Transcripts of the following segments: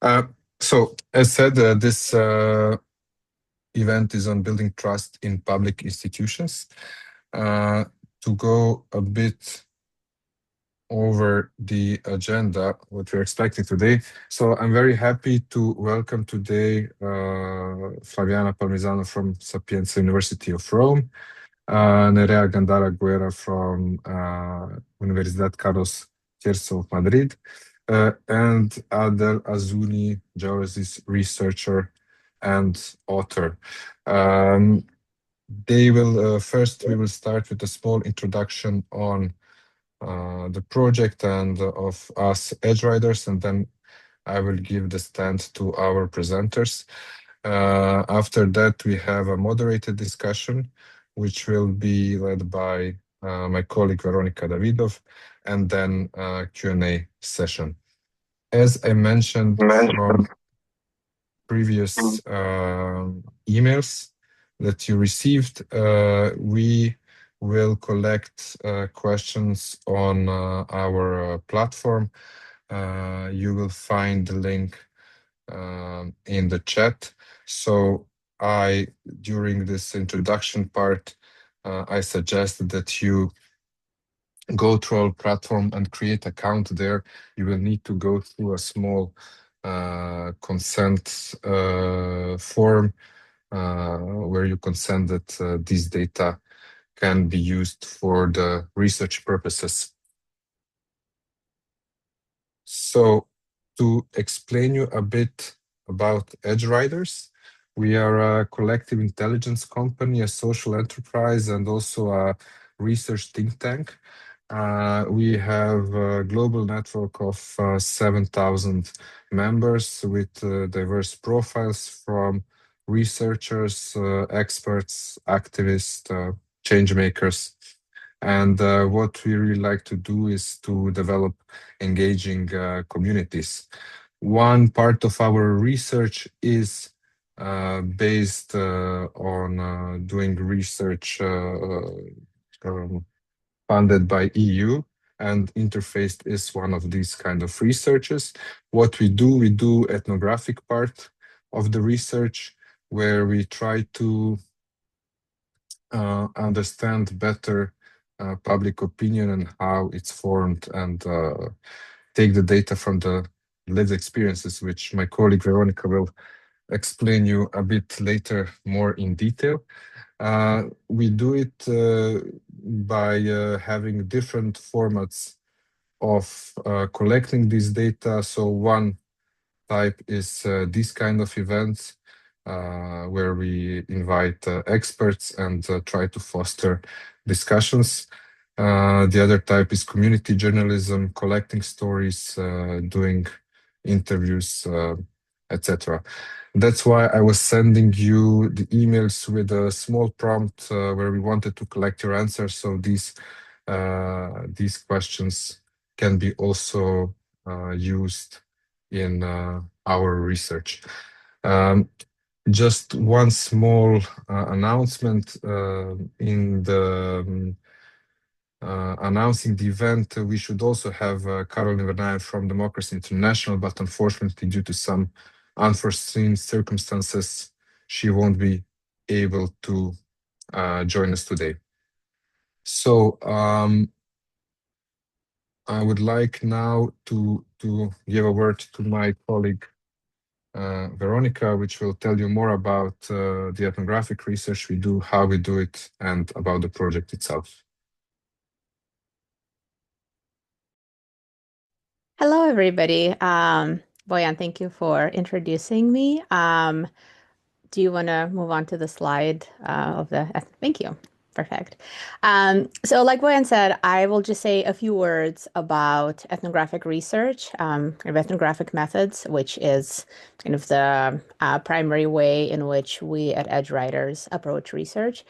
Uh, so, as said, this event is on building trust in public institutions. Uh, to go a bit over the agenda, what we're expecting today. So I'm very happy to welcome today Flaviana Palmisano from Sapienza University of Rome, Nerea Gándara from Universidad Carlos III of Madrid, and Adel Azouni, geologist, researcher, and author. Um, they will first. We will start with a small introduction on the project and of us Edgeryders, and then I will give the stand to our presenters. After that, we have a moderated discussion, which will be led by my colleague Veronica Davidov, and then a Q&A session. As I mentioned from previous emails that you received, we will collect questions on our platform. You will find the link in the chat. So during this introduction part, I suggest that you go to our platform and create account there. You will need to go through a small consent form where you consent that this data can be used for the research purposes. So to explain you a bit about Edgeryders, we are a collective intelligence company, a social enterprise, and also a research think tank. We have a global network of 7,000 members with diverse profiles from researchers, experts, activists, change makers. And what we really like to do is to develop engaging communities. One part of our research is based on doing research um, funded by EU, and Interfaced is one of these kind of researches. What we do ethnographic part of the research, where we try to understand better public opinion and how it's formed, and take the data from the lived experiences, which my colleague Veronica will explain you a bit later more in detail. We do it by having different formats of collecting this data. So one type is this kind of events where we invite experts and try to foster discussions. The other type is community journalism, collecting stories, doing interviews, etc. That's why I was sending you the emails with a small prompt where we wanted to collect your answers. So these questions can be also used in our research. Um, just one small announcement in the announcing the event. We should also have Caroline Vernayen from Democracy International, but unfortunately, due to some unforeseen circumstances, she won't be able to join us today. So I would like now to give a word to my colleague Veronica, which will tell you more about the ethnographic research we do, how we do it, and about the project itself. Hello, everybody. Boyan, thank you for introducing me. Do you want to move on to the slide of the? Thank you. Perfect. So like Boyan said, I will just say a few words about ethnographic research, of ethnographic methods, which is kind of the primary way in which we at Edgeryders approach research.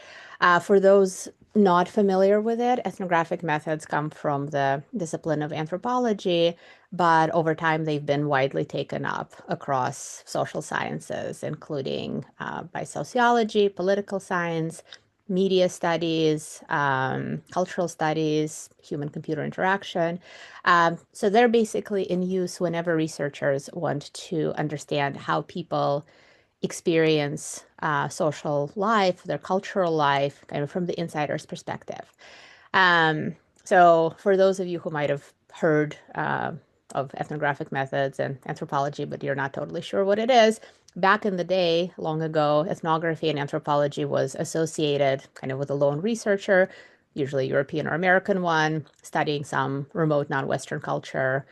For those not familiar with it, ethnographic methods come from the discipline of anthropology, but over time they've been widely taken up across social sciences, including by sociology, political science, media studies, cultural studies, human-computer interaction. So they're basically in use whenever researchers want to understand how people experience social life, their cultural life, kind of from the insider's perspective. Um, so for those of you who might have heard of ethnographic methods and anthropology, but you're not totally sure what it is, back in the day, long ago, ethnography and anthropology was associated kind of with a lone researcher, usually European or American one, studying some remote non-Western culture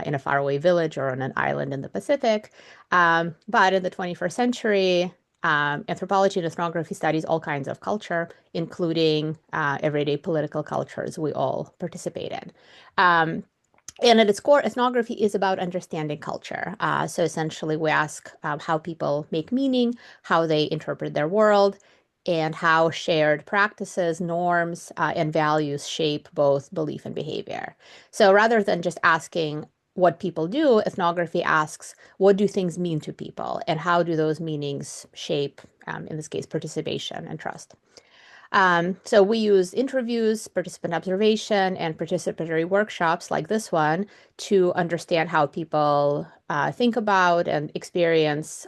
in a faraway village or on an island in the Pacific. But in the 21st century, anthropology and ethnography studies all kinds of culture, including everyday political cultures we all participate in. And at its core, ethnography is about understanding culture. So essentially, we ask how people make meaning, how they interpret their world, and how shared practices, norms, and values shape both belief and behavior. So rather than just asking what people do, ethnography asks, what do things mean to people, and how do those meanings shape, in this case, participation and trust? So we use interviews, participant observation, and participatory workshops like this one to understand how people think about and experience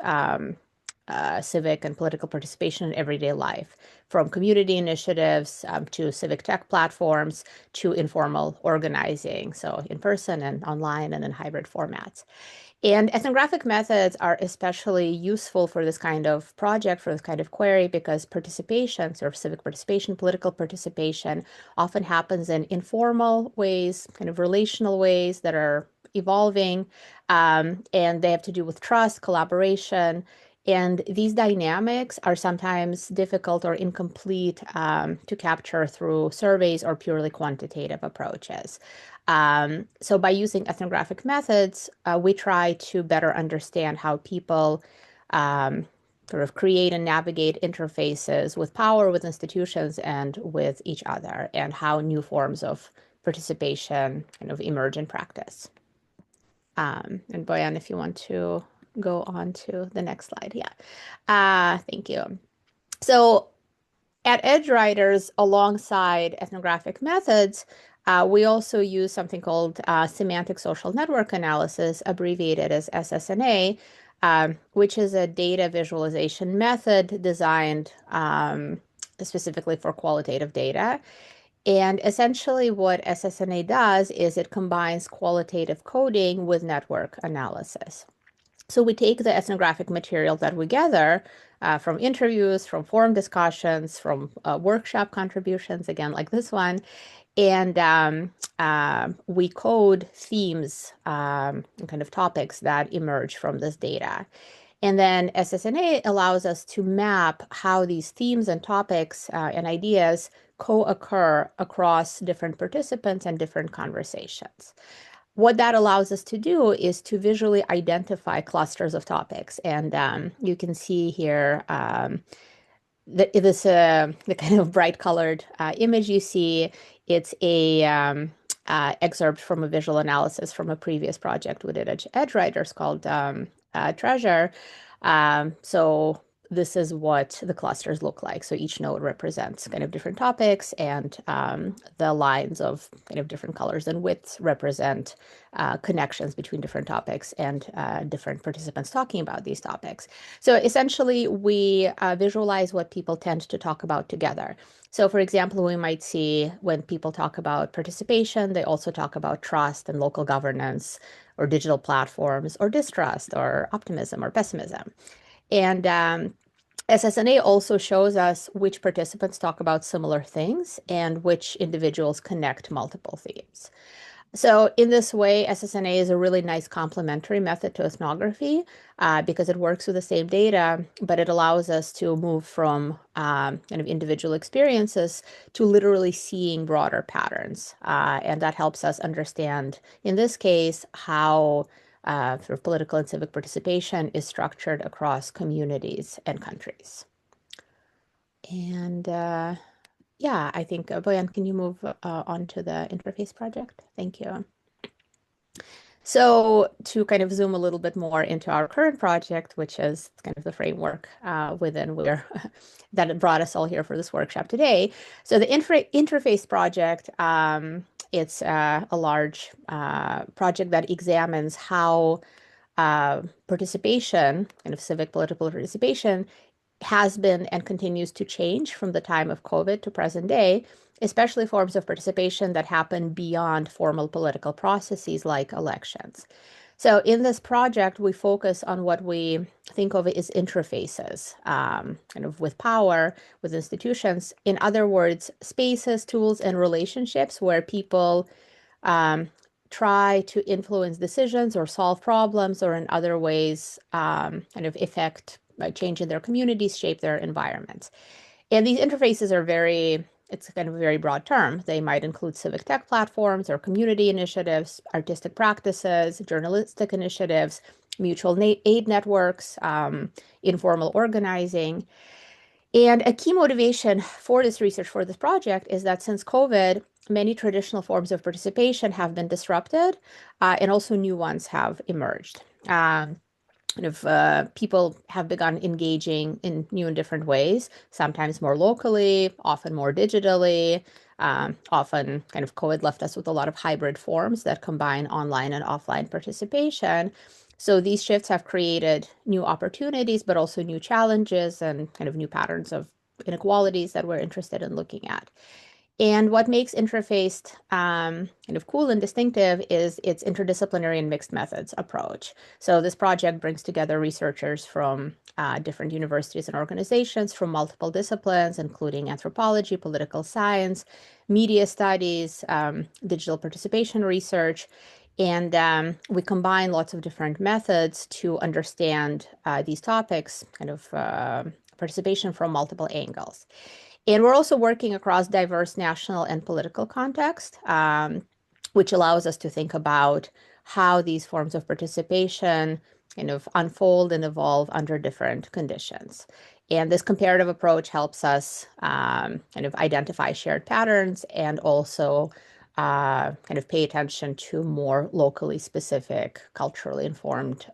civic and political participation in everyday life, from community initiatives to civic tech platforms to informal organizing, so in person and online and in hybrid formats. And ethnographic methods are especially useful for this kind of project, for this kind of query, because participation, sort of civic participation, political participation, often happens in informal ways, kind of relational ways that are evolving, and they have to do with trust, collaboration. And these dynamics are sometimes difficult or incomplete to capture through surveys or purely quantitative approaches. So by using ethnographic methods, we try to better understand how people um, sort of create and navigate interfaces with power, with institutions, and with each other, and how new forms of participation kind of emerge in practice. And Boyan, if you want to go on to the next slide. Yeah. Thank you. So at Edgeryders, alongside ethnographic methods, we also use something called semantic social network analysis, abbreviated as SSNA, which is a data visualization method designed specifically for qualitative data. And essentially, what SSNA does is it combines qualitative coding with network analysis. So we take the ethnographic material that we gather from interviews, from forum discussions, from workshop contributions, again, like this one, and we code themes and kind of topics that emerge from this data. And then SSNA allows us to map how these themes and topics and ideas co-occur across different participants and different conversations. What that allows us to do is to visually identify clusters of topics. And you can see here the kind of bright colored image you see. It's a excerpt from a visual analysis from a previous project we did at Edgeryders called Treasure. So this is what the clusters look like. So each node represents kind of different topics, and the lines of kind of different colors and widths represent connections between different topics and different participants talking about these topics. So essentially, we visualize what people tend to talk about together. So, for example, we might see when people talk about participation, they also talk about trust and local governance, or digital platforms, or distrust, or optimism, or pessimism. And SSNA also shows us which participants talk about similar things and which individuals connect multiple themes. So in this way, SSNA is a really nice complementary method to ethnography because it works with the same data, but it allows us to move from kind of individual experiences to literally seeing broader patterns. And that helps us understand, in this case, how sort of political and civic participation is structured across communities and countries. And yeah, I think, Boyan, can you move on to the interface project? Thank you. So to kind of zoom a little bit more into our current project, which is kind of the framework within where that brought us all here for this workshop today. So the interface project, it's a large project that examines how participation, kind of civic political participation, has been and continues to change from the time of COVID to present day, especially forms of participation that happen beyond formal political processes like elections. So in this project, we focus on what we think of as interfaces, kind of with power, with institutions. In other words, spaces, tools, and relationships where people try to influence decisions or solve problems or in other ways kind of affect change in their communities, shape their environments. And these interfaces are it's kind of a very broad term. They might include civic tech platforms or community initiatives, artistic practices, journalistic initiatives, mutual aid networks, informal organizing. And a key motivation for this research, for this project, is that since COVID, many traditional forms of participation have been disrupted, and also new ones have emerged. Kind of people have begun engaging in new and different ways, sometimes more locally, often more digitally. Often, kind of COVID left us with a lot of hybrid forms that combine online and offline participation. So these shifts have created new opportunities, but also new challenges and kind of new patterns of inequalities that we're interested in looking at. And what makes Interfaced kind of cool and distinctive is its interdisciplinary and mixed methods approach. So this project brings together researchers from different universities and organizations from multiple disciplines, including anthropology, political science, media studies, digital participation research. And we combine lots of different methods to understand these topics, kind of participation from multiple angles. And we're also working across diverse national and political context, which allows us to think about how these forms of participation kind of unfold and evolve under different conditions. And this comparative approach helps us kind of identify shared patterns and also kind of pay attention to more locally specific, culturally informed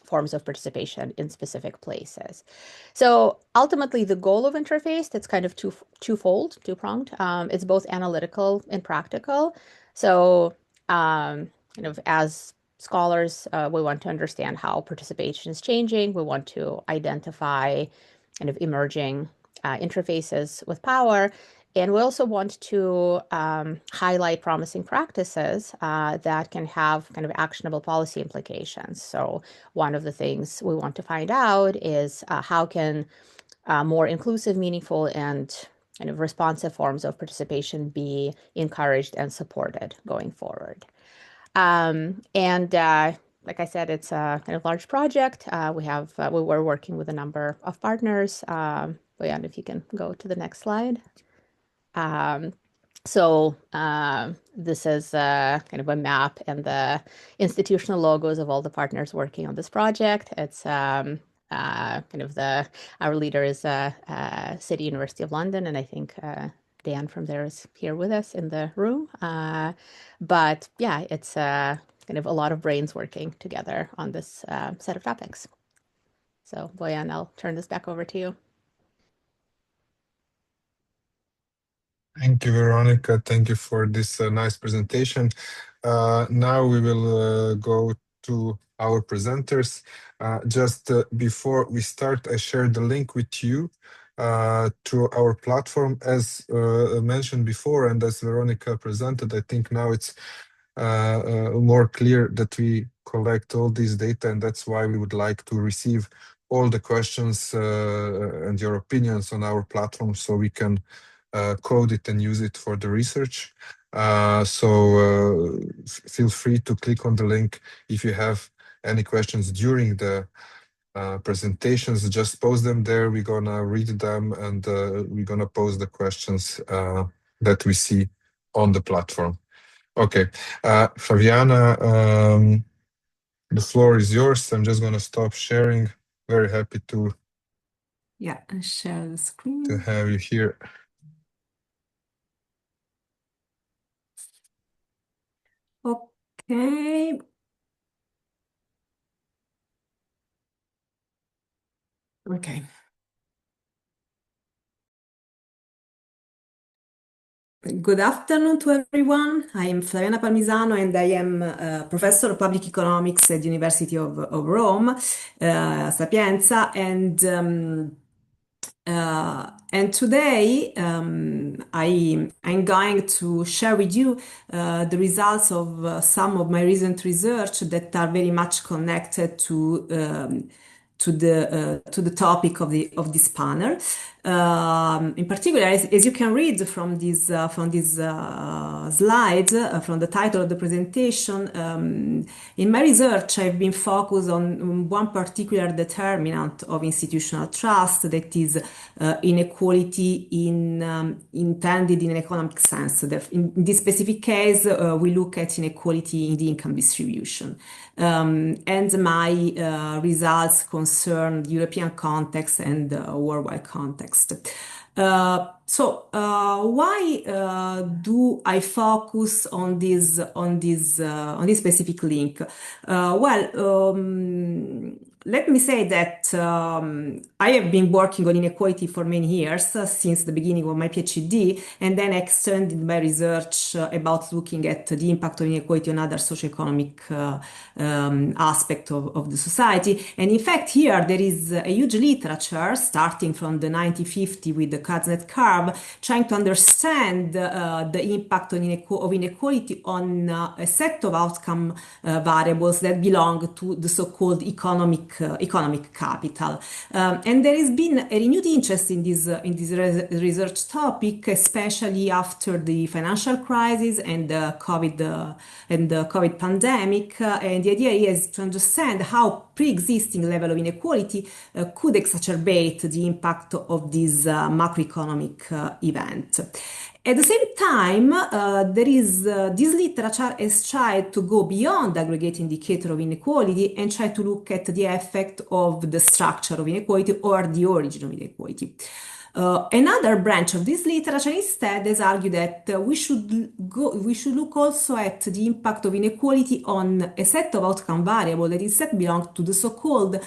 forms of participation in specific places. So ultimately, the goal of Interface, it's kind of twofold, two-pronged. It's both analytical and practical. So kind of as scholars, we want to understand how participation is changing. We want to identify kind of emerging interfaces with power. And we also want to highlight promising practices that can have kind of actionable policy implications. So one of the things we want to find out is how can more inclusive, meaningful, and kind of responsive forms of participation be encouraged and supported going forward. And like I said, it's a kind of large project. We were working with a number of partners. Boyan, if you can go to the next slide. So this is kind of a map and the institutional logos of all the partners working on this project. It's kind of our leader is City University of London, and I think Dan from there is here with us in the room. But yeah, it's kind of a lot of brains working together on this set of topics. So Boyan, I'll turn this back over to you. Thank you, Veronica. Thank you for this nice presentation. Now we will go to our presenters. Just before we start, I shared the link with you to our platform. As mentioned before, and as Veronica presented, I think now it's more clear that we collect all these data, and that's why we would like to receive all the questions and your opinions on our platform so we can code it and use it for the research. So feel free to click on the link if you have any questions during the presentations. Just post them there. We're gonna read them and we're gonna pose the questions that we see on the platform. Okay, Flaviana, the floor is yours. I'm just gonna stop sharing. Very happy to share the screen to have you here. Okay, Okay. Good afternoon to everyone. I am Flaviana Palmisano and I am a professor of public economics at the University of Rome, Sapienza, and today I'm going to share with you the results of some of my recent research that are very much connected to the topic of this panel. In particular, as you can read from these slides, from the title of the presentation, in my research I've been focused on one particular determinant of institutional trust, that is inequality intended in an economic sense. In this specific case, we look at inequality in the income distribution. And my results concern the European context and worldwide context. Why do I focus on this specific link? Let me say that I have been working on inequality for many years, since the beginning of my PhD, and then extended my research about looking at the impact of inequality on other socioeconomic aspects of the society. And in fact, here there is a huge literature starting from the 1950 with the Kuznets curve, trying to understand the impact of inequality on a set of outcome variables that belong to the so-called economic capital. And there has been a renewed interest in this research topic, especially after the financial crisis and the COVID pandemic. And the idea is to understand how pre-existing level of inequality could exacerbate the impact of this macroeconomic event. At the same time, this literature has tried to go beyond the aggregate indicator of inequality and try to look at the effect of the structure of inequality or the origin of inequality. Another branch of this literature instead has argued that we should look also at the impact of inequality on a set of outcome variables that instead belong to the so-called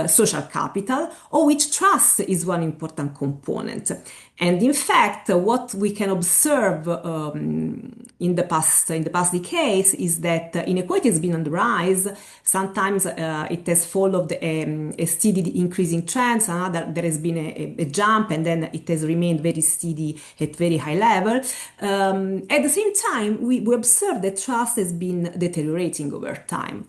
social capital, of which trust is one important component. And in fact, what we can observe in the past decades is that inequality has been on the rise. Sometimes it has followed a steady increasing trend. There has been a jump, and then it has remained very steady at very high level. At the same time, we observe that trust has been deteriorating over time.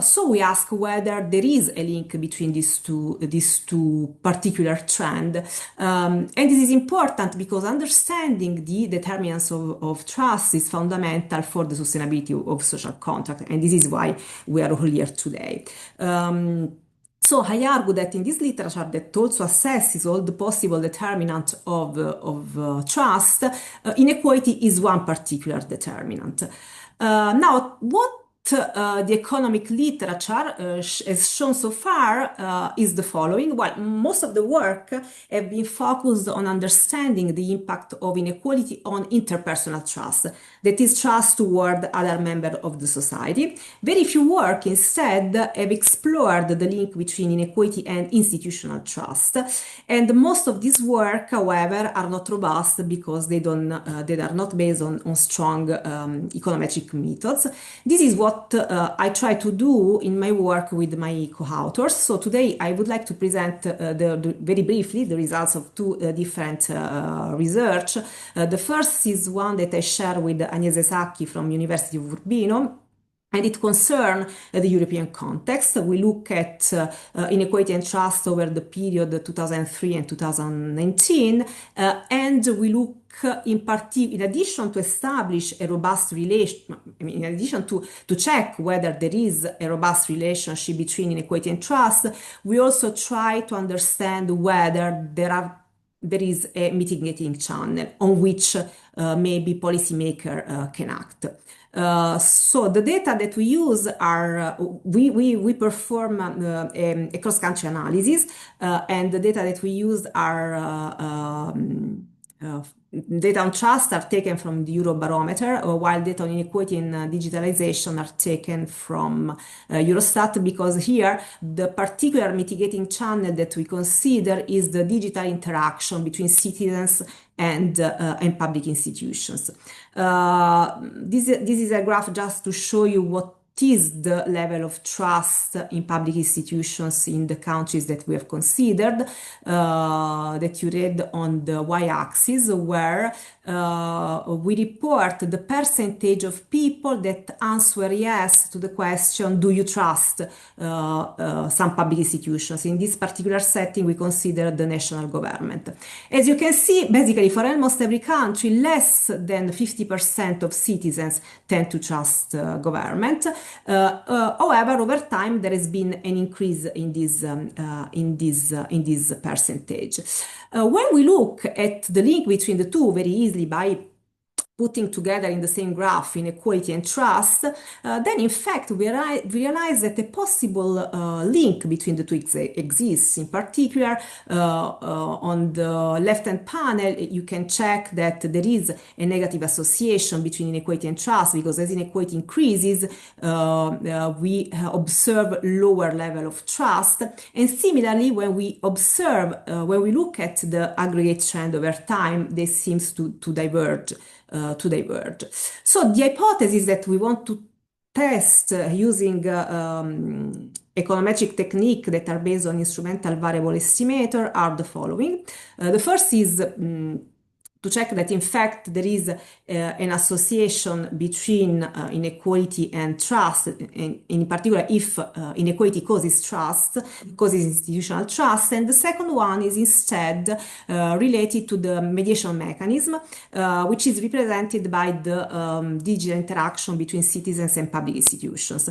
So we ask whether there is a link between these two particular trends. And this is important because understanding the determinants of trust is fundamental for the sustainability of social contract, and this is why we are all here today. So I argue that in this literature that also assesses all the possible determinants of trust, inequality is one particular determinant. Now, what the economic literature has shown so far is the following. Well, most of the work have been focused on understanding the impact of inequality on interpersonal trust, that is, trust toward other members of the society. Very few work instead have explored the link between inequality and institutional trust, and most of this work, however, are not robust because they are not based on strong econometric methods. This is what I try to do in my work with my co-authors. So today I would like to present very briefly the results of two different research. The first is one that I share with Agnese Sacchi from University of Urbino, and it concerns the European context. We look at inequality and trust over the period 2003 and 2019, and we look in addition to establish a robust relation, in addition to check whether there is a robust relationship between inequality and trust, we also try to understand whether there is a mitigating channel on which maybe policymaker can act. So the data that we use are, we perform a cross-country analysis, and the data that we use are data on trust are taken from the Eurobarometer, while data on inequality and digitalization are taken from Eurostat, because here the particular mitigating channel that we consider is the digital interaction between citizens and public institutions. This is a graph just to show you what is the level of trust in public institutions in the countries that we have considered, that you read on the y-axis, where we report the percentage of people that answer yes to the question, do you trust some public institutions? In this particular setting, we consider the national government. As you can see, basically for almost every country, less than 50% of citizens tend to trust government. However, over time, there has been an increase in this percentage. When we look at the link between the two very easily by putting together in the same graph inequality and trust, then in fact we realize that a possible link between the two exists. In particular, on the left-hand panel, you can check that there is a negative association between inequality and trust, because as inequality increases, we observe lower level of trust. And similarly, when we look at the aggregate trend over time, this seems to diverge. So the hypothesis that we want to test using econometric techniques that are based on instrumental variable estimator are the following. The first is to check that in fact there is an association between inequality and trust, in particular if inequality causes institutional trust. And the second one is instead related to the mediation mechanism, which is represented by the digital interaction between citizens and public institutions.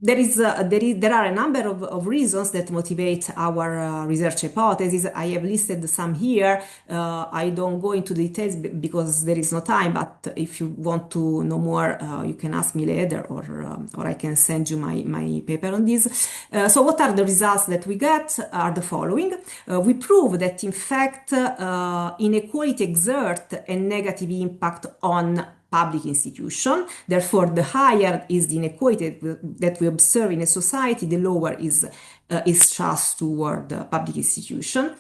There are a number of reasons that motivate our research hypothesis. I have listed some here. I don't go into details because there is no time, but if you want to know more, you can ask me later, or I can send you my paper on this. So what are the results that we get are the following. We prove that in fact inequality exerts a negative impact on public institution. Therefore, the higher is the inequality that we observe in a society, the lower is trust toward the public institution.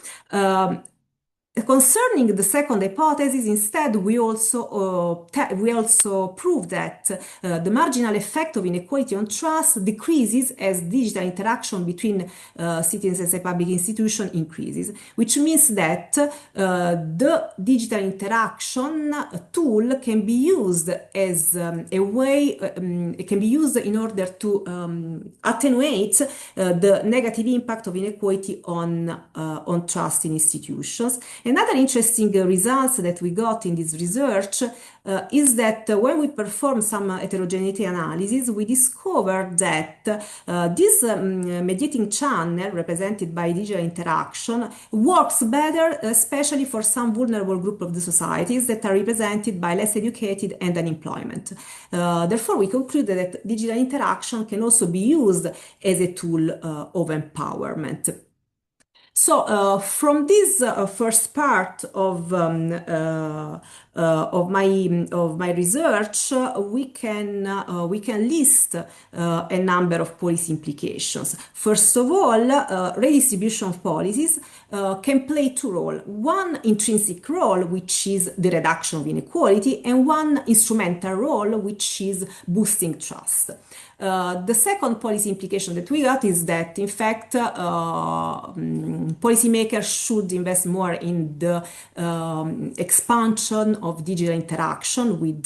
Concerning the second hypothesis, instead, we also prove that the marginal effect of inequality on trust decreases as digital interaction between citizens and public institutions increases, which means that the digital interaction tool can be used as a way, it can be used in order to attenuate the negative impact of inequality on trust in institutions. Another interesting result that we got in this research is that when we perform some heterogeneity analysis, we discovered that this mediating channel represented by digital interaction works better, especially for some vulnerable group of the societies that are represented by less educated and unemployment. Therefore, we concluded that digital interaction can also be used as a tool of empowerment. So from this first part of my research, we can list a number of policy implications. First of all, redistribution of policies can play two roles. One intrinsic role, which is the reduction of inequality, and one instrumental role, which is boosting trust. The second policy implication that we got is that, in fact, policymakers should invest more in the expansion of digital interaction with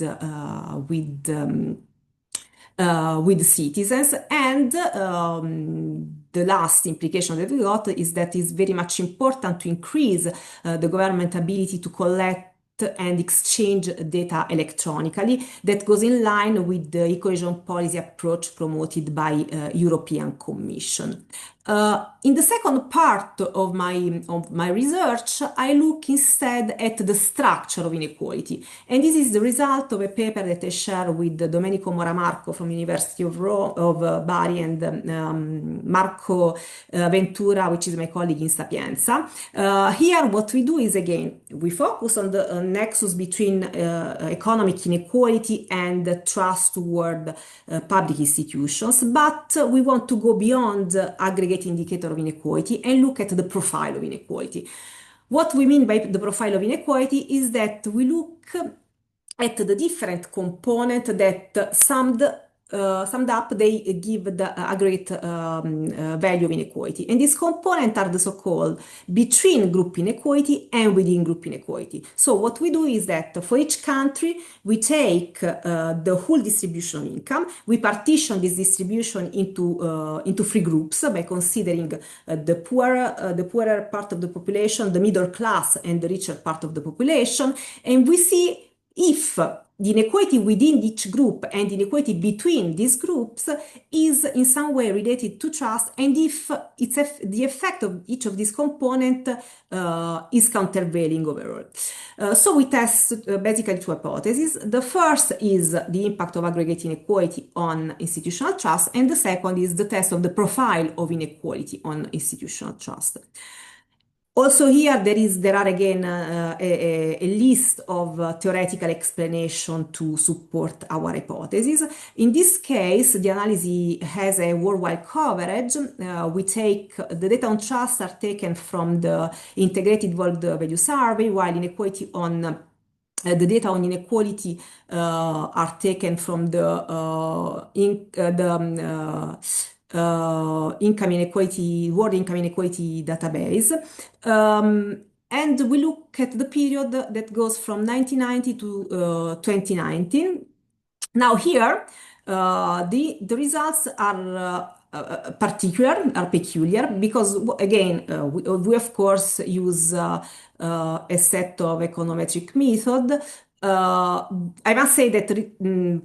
citizens. And the last implication that we got is that it's very much important to increase the government ability to collect and exchange data electronically. That goes in line with the e-cohesion policy approach promoted by European Commission. In the second part of my research, I look instead at the structure of inequality, and this is the result of a paper that I share with Domenico Moramarco from University of Bari and Marco Ventura, which is my colleague in Sapienza. Here, what we do is again we focus on the nexus between economic inequality and trust toward public institutions, but we want to go beyond aggregate indicator of inequality and look at the profile of inequality. What we mean by the profile of inequality is that we look at the different components that summed up, they give the aggregate value of inequality. And these components are the so-called between group inequality and within group inequality. So what we do is that for each country, we take the whole distribution of income, we partition this distribution into three groups by considering the poorer part of the population, the middle class, and the richer part of the population, and we see if the inequality within each group and the inequality between these groups is in some way related to trust, and if the effect of each of these components is countervailing overall. So we test basically two hypotheses. The first is the impact of aggregate inequality on institutional trust, and the second is the test of the profile of inequality on institutional trust. Also here, there are again a list of theoretical explanation to support our hypothesis. In this case, the analysis has a worldwide coverage. We take the data on trust are taken from the Integrated World Value Survey, while inequality on the data on inequality are taken from the income inequality, world income inequality database. And we look at the period that goes from 1990 to 2019. Now here, the results are peculiar because again, we of course use a set of econometric method. I must say that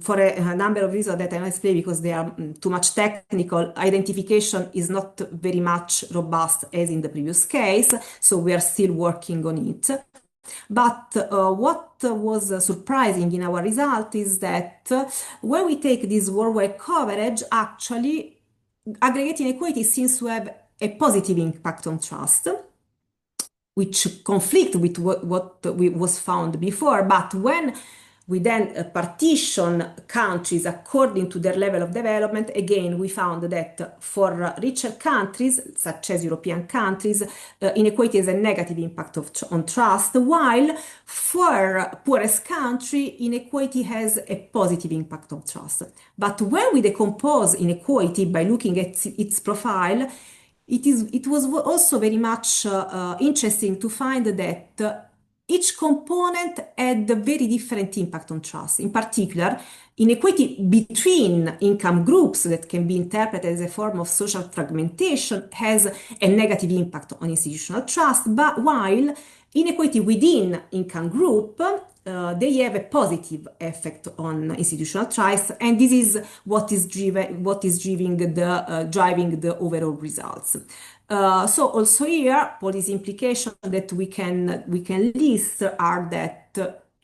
for a number of reasons that I must explain because they are too much technical, identification is not very much robust as in the previous case, so we are still working on it. But what was surprising in our result is that when we take this worldwide coverage, actually aggregate inequality seems to have a positive impact on trust, which conflict with what was found before. But when we then partition countries according to their level of development, again, we found that for richer countries, such as European countries, inequality has a negative impact on trust, while for poorest country, inequality has a positive impact on trust. But when we decompose inequality by looking at its profile, it was also very much interesting to find that each component had a very different impact on trust. In particular, inequality between income groups that can be interpreted as a form of social fragmentation has a negative impact on institutional trust, but while inequality within income group they have a positive effect on institutional trust, and this is what is driving the overall results. So also here, policy implications that we can list are that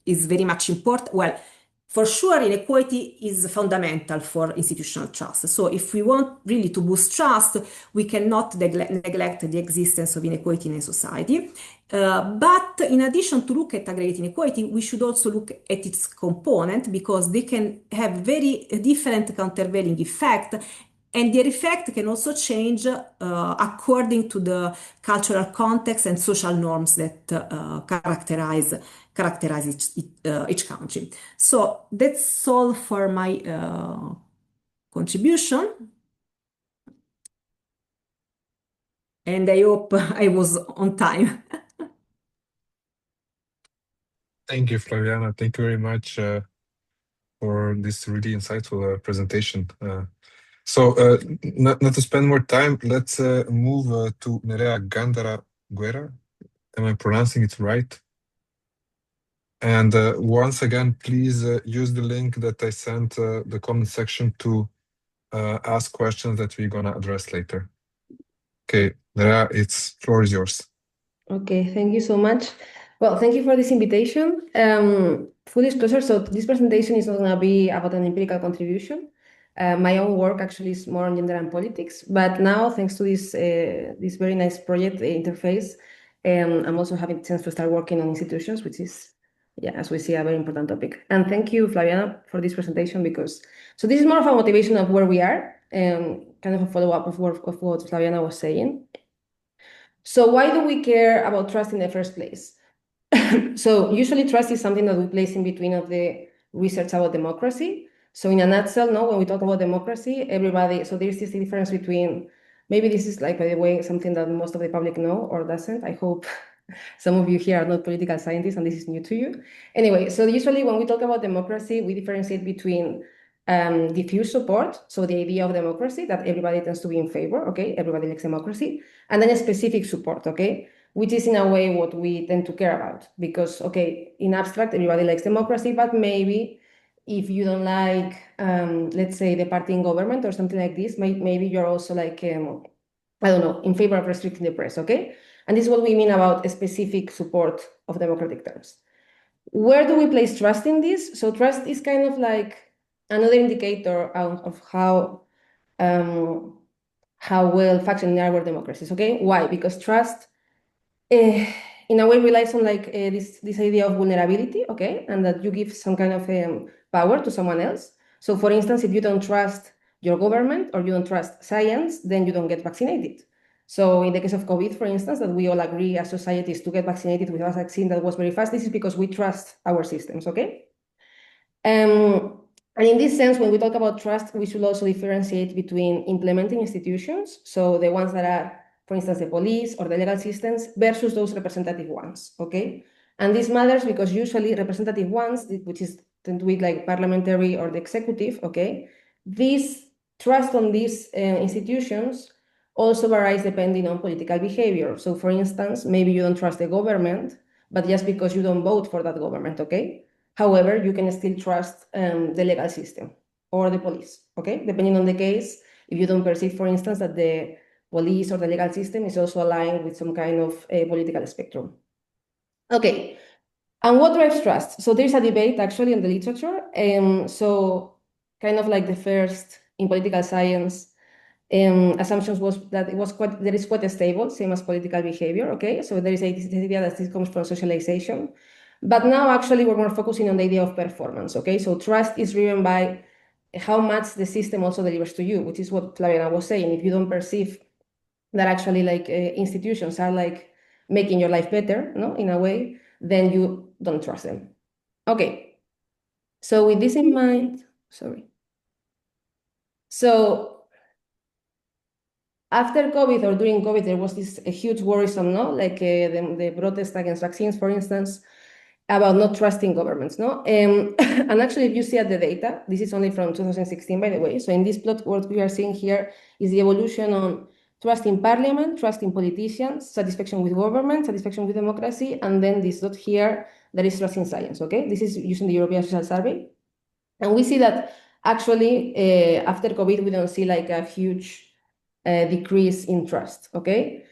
is very much important. Well, for sure, inequality is fundamental for institutional trust. So if we want really to boost trust, we cannot neglect the existence of inequality in a society. But in addition to look at aggregate inequality, we should also look at its component because they can have very different countervailing effect, and their effect can also change according to the cultural context and social norms that characterize each country. So that's all for my contribution. And I hope I was on time. Thank you, Flaviana. Thank you very much for this really insightful presentation. So not to spend more time, let's move to Nerea Gándara Guerra. Am I pronouncing it right? And once again, please use the link that I sent the comment section to ask questions that we're gonna address later. Okay, Nerea, it's floor is yours. Okay, thank you so much. Well, thank you for this invitation. Full disclosure, so this presentation is not going to be about an empirical contribution. My own work actually is more on gender and politics, but now, thanks to this very nice project interface, I'm also having the chance to start working on institutions, which is, yeah, as we see, a very important topic. And thank you, Flaviana, for this presentation, because so this is more of a motivation of where we are, kind of a follow-up of what Flaviana was saying. So why do we care about trust in the first place? So usually trust is something that we place in between of the research about democracy. So in a nutshell, no, when we talk about democracy, everybody, so there's this difference between, maybe this is like, by the way, something that most of the public know or doesn't. I hope some of you here are not political scientists and this is new to you. Anyway, so usually when we talk about democracy, we differentiate between diffuse support, so the idea of democracy that everybody tends to be in favor, okay, everybody likes democracy, and then a specific support, okay, which is in a way what we tend to care about because, okay, in abstract, everybody likes democracy, but maybe if you don't like, let's say, the party in government or something like this, maybe you're also like, I don't know, in favor of restricting the press, okay? And this is what we mean about a specific support of democratic terms. Where do we place trust in this? So trust is kind of like another indicator of how well functioning are our democracies, okay? Why? Because trust in a way relies on like this idea of vulnerability, okay? And that you give some kind of power to someone else. So for instance, if you don't trust your government or you don't trust science, then you don't get vaccinated. So in the case of COVID, for instance, that we all agree as societies to get vaccinated with a vaccine that was very fast, this is because we trust our systems, okay? And in this sense, when we talk about trust, we should also differentiate between implementing institutions, so the ones that are, for instance, the police or the legal systems, versus those representative ones, okay? And this matters because usually representative ones, which is tend to be like parliamentary or the executive, okay? This trust on these institutions also varies depending on political behavior. So for instance, maybe you don't trust the government, but just because you don't vote for that government, okay? However, you can still trust the legal system or the police, okay? Depending on the case, if you don't perceive, for instance, that the police or the legal system is also aligned with some kind of political spectrum. Okay, and what drives trust? So there's a debate actually in the literature. So kind of like the first in political science assumptions was that there is quite a stable, same as political behavior, okay? So there is this idea that this comes from socialization. But now actually we're more focusing on the idea of performance, okay? So trust is driven by how much the system also delivers to you, which is what Flaviana was saying. If you don't perceive that actually like institutions are like making your life better, no, in a way, then you don't trust them. Okay, so with this in mind, sorry. So after COVID or during COVID, there was this huge worrisome, no, like the protest against vaccines, for instance, about not trusting governments, no? And actually, if you see at the data, this is only from 2016, by the way. So in this plot, what we are seeing here is the evolution on trust in parliament, trust in politicians, satisfaction with government, satisfaction with democracy, and then this dot here, that is trust in science, okay? This is using the European Social Survey. And we see that actually, after COVID, we don't see like a huge decrease in trust, okay?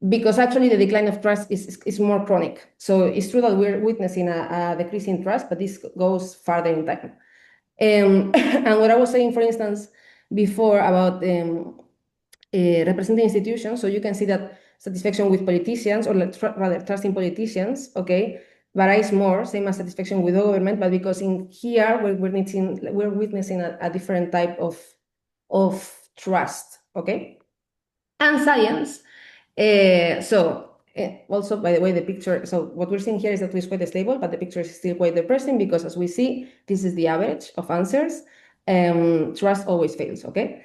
Because actually the decline of trust is more chronic. So it's true that we're witnessing a decrease in trust, but this goes farther in time. And what I was saying, for instance, before about representing institutions, so you can see that satisfaction with politicians, or rather trust in politicians, okay, varies more, same as satisfaction with the government, but because in here we're witnessing a different type of trust, okay? And science, also, by the way, the picture, so what we're seeing here is that it's quite stable, but the picture is still quite depressing because as we see, this is the average of answers. Trust always fails, okay?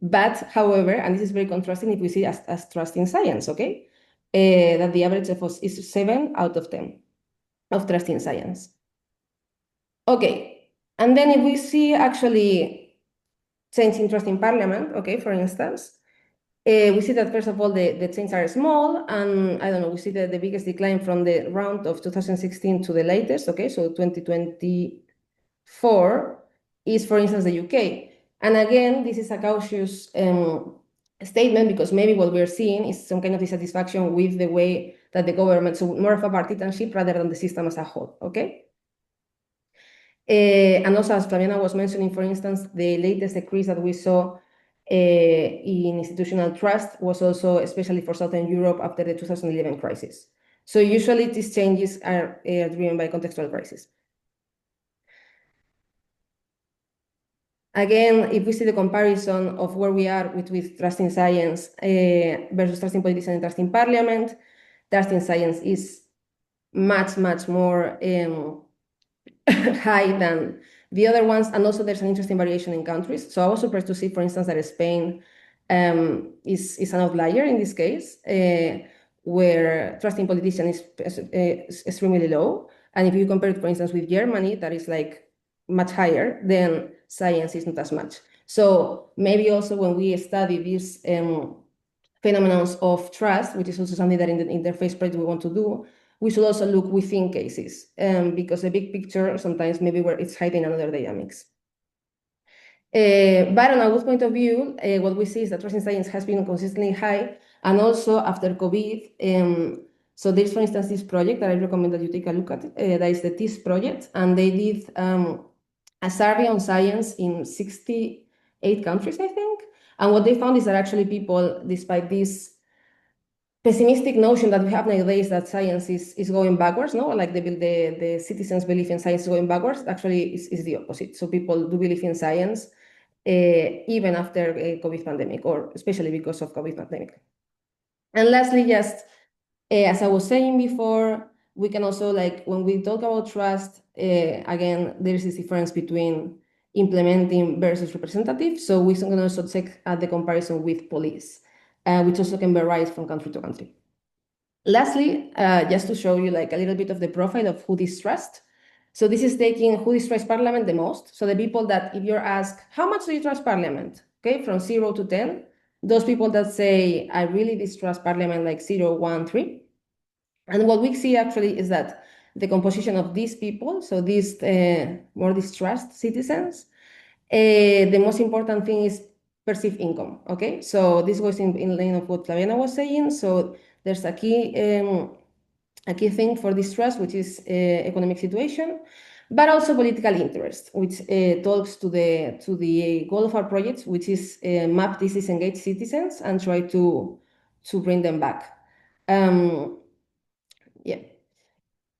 But however, and this is very contrasting if we see as trust in science, okay? That the average is 7 out of 10 of trust in science. Okay, and then if we see actually change in trust in parliament, okay, for instance, we see that first of all, the changes are small, and I don't know, we see the biggest decline from the round of 2016 to the latest, okay, so 2024 is, for instance, the UK. And again, this is a cautious statement, because maybe what we're seeing is some kind of dissatisfaction with the way that the government, so more of a partisanship rather than the system as a whole, okay? And also, as Flaviana was mentioning, for instance, the latest decrease that we saw in institutional trust was also especially for Southern Europe after the 2011 crisis. So usually these changes are driven by contextual crisis. Again, if we see the comparison of where we are with trust in science versus trust in politicians and trust in parliament, trust in science is much, much more high than the other ones. And also there's an interesting variation in countries. So I was surprised to see, for instance, that Spain is an outlier in this case, where trust in politicians is extremely low. And if you compare it, for instance, with Germany, that is like much higher, then science is not as much. So maybe also when we study these phenomena of trust, which is also something that in the interface project we want to do, we should also look within cases, because the big picture sometimes maybe where it's hiding another dynamics. But on a good point of view, what we see is that trust in science has been consistently high, and also after COVID. So there's, for instance, this project that I recommend that you take a look at. That is the TIS project, and they did a survey on science in 68 countries, I think. And what they found is that actually people, despite this pessimistic notion that we have nowadays that science is going backwards, no? Like the citizens' belief in science is going backwards, actually is the opposite. So people do believe in science even after a COVID pandemic, or especially because of COVID pandemic. And lastly, just as I was saying before, we can also, like, when we talk about trust, again, there is this difference between implementing versus representative. So we can also check at the comparison with police, which also can vary from country to country. Lastly, just to show you like a little bit of the profile of who distrust. So this is taking who distrusts parliament the most. So the people that, if you're asked, how much do you trust parliament? Okay, from 0 to 10, those people that say, I really distrust parliament, like 0, 1, 3. And what we see actually is that the composition of these people, so these more distrust citizens, the most important thing is perceived income, okay? So this was in line of what Flaviana was saying. So there's a key thing for distrust, which is economic situation, but also political interest, which talks to the goal of our projects, which is map these disengaged citizens and try to bring them back. Yeah.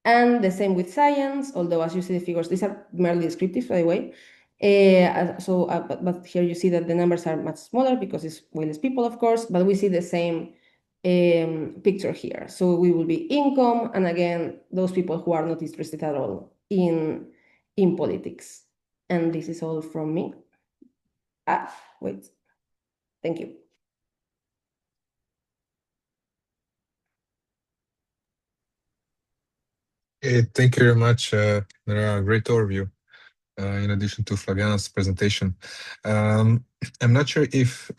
And the same with science, although as you see the figures, these are merely descriptive, by the way. But here you see that the numbers are much smaller because it's way less people, of course, but we see the same picture here. So we will be income, and again, those people who are not interested at all in politics. And this is all from me. Wait. Thank you. Thank you very much, Nerea. Great overview, in addition to Flaviana's presentation. I'm not sure if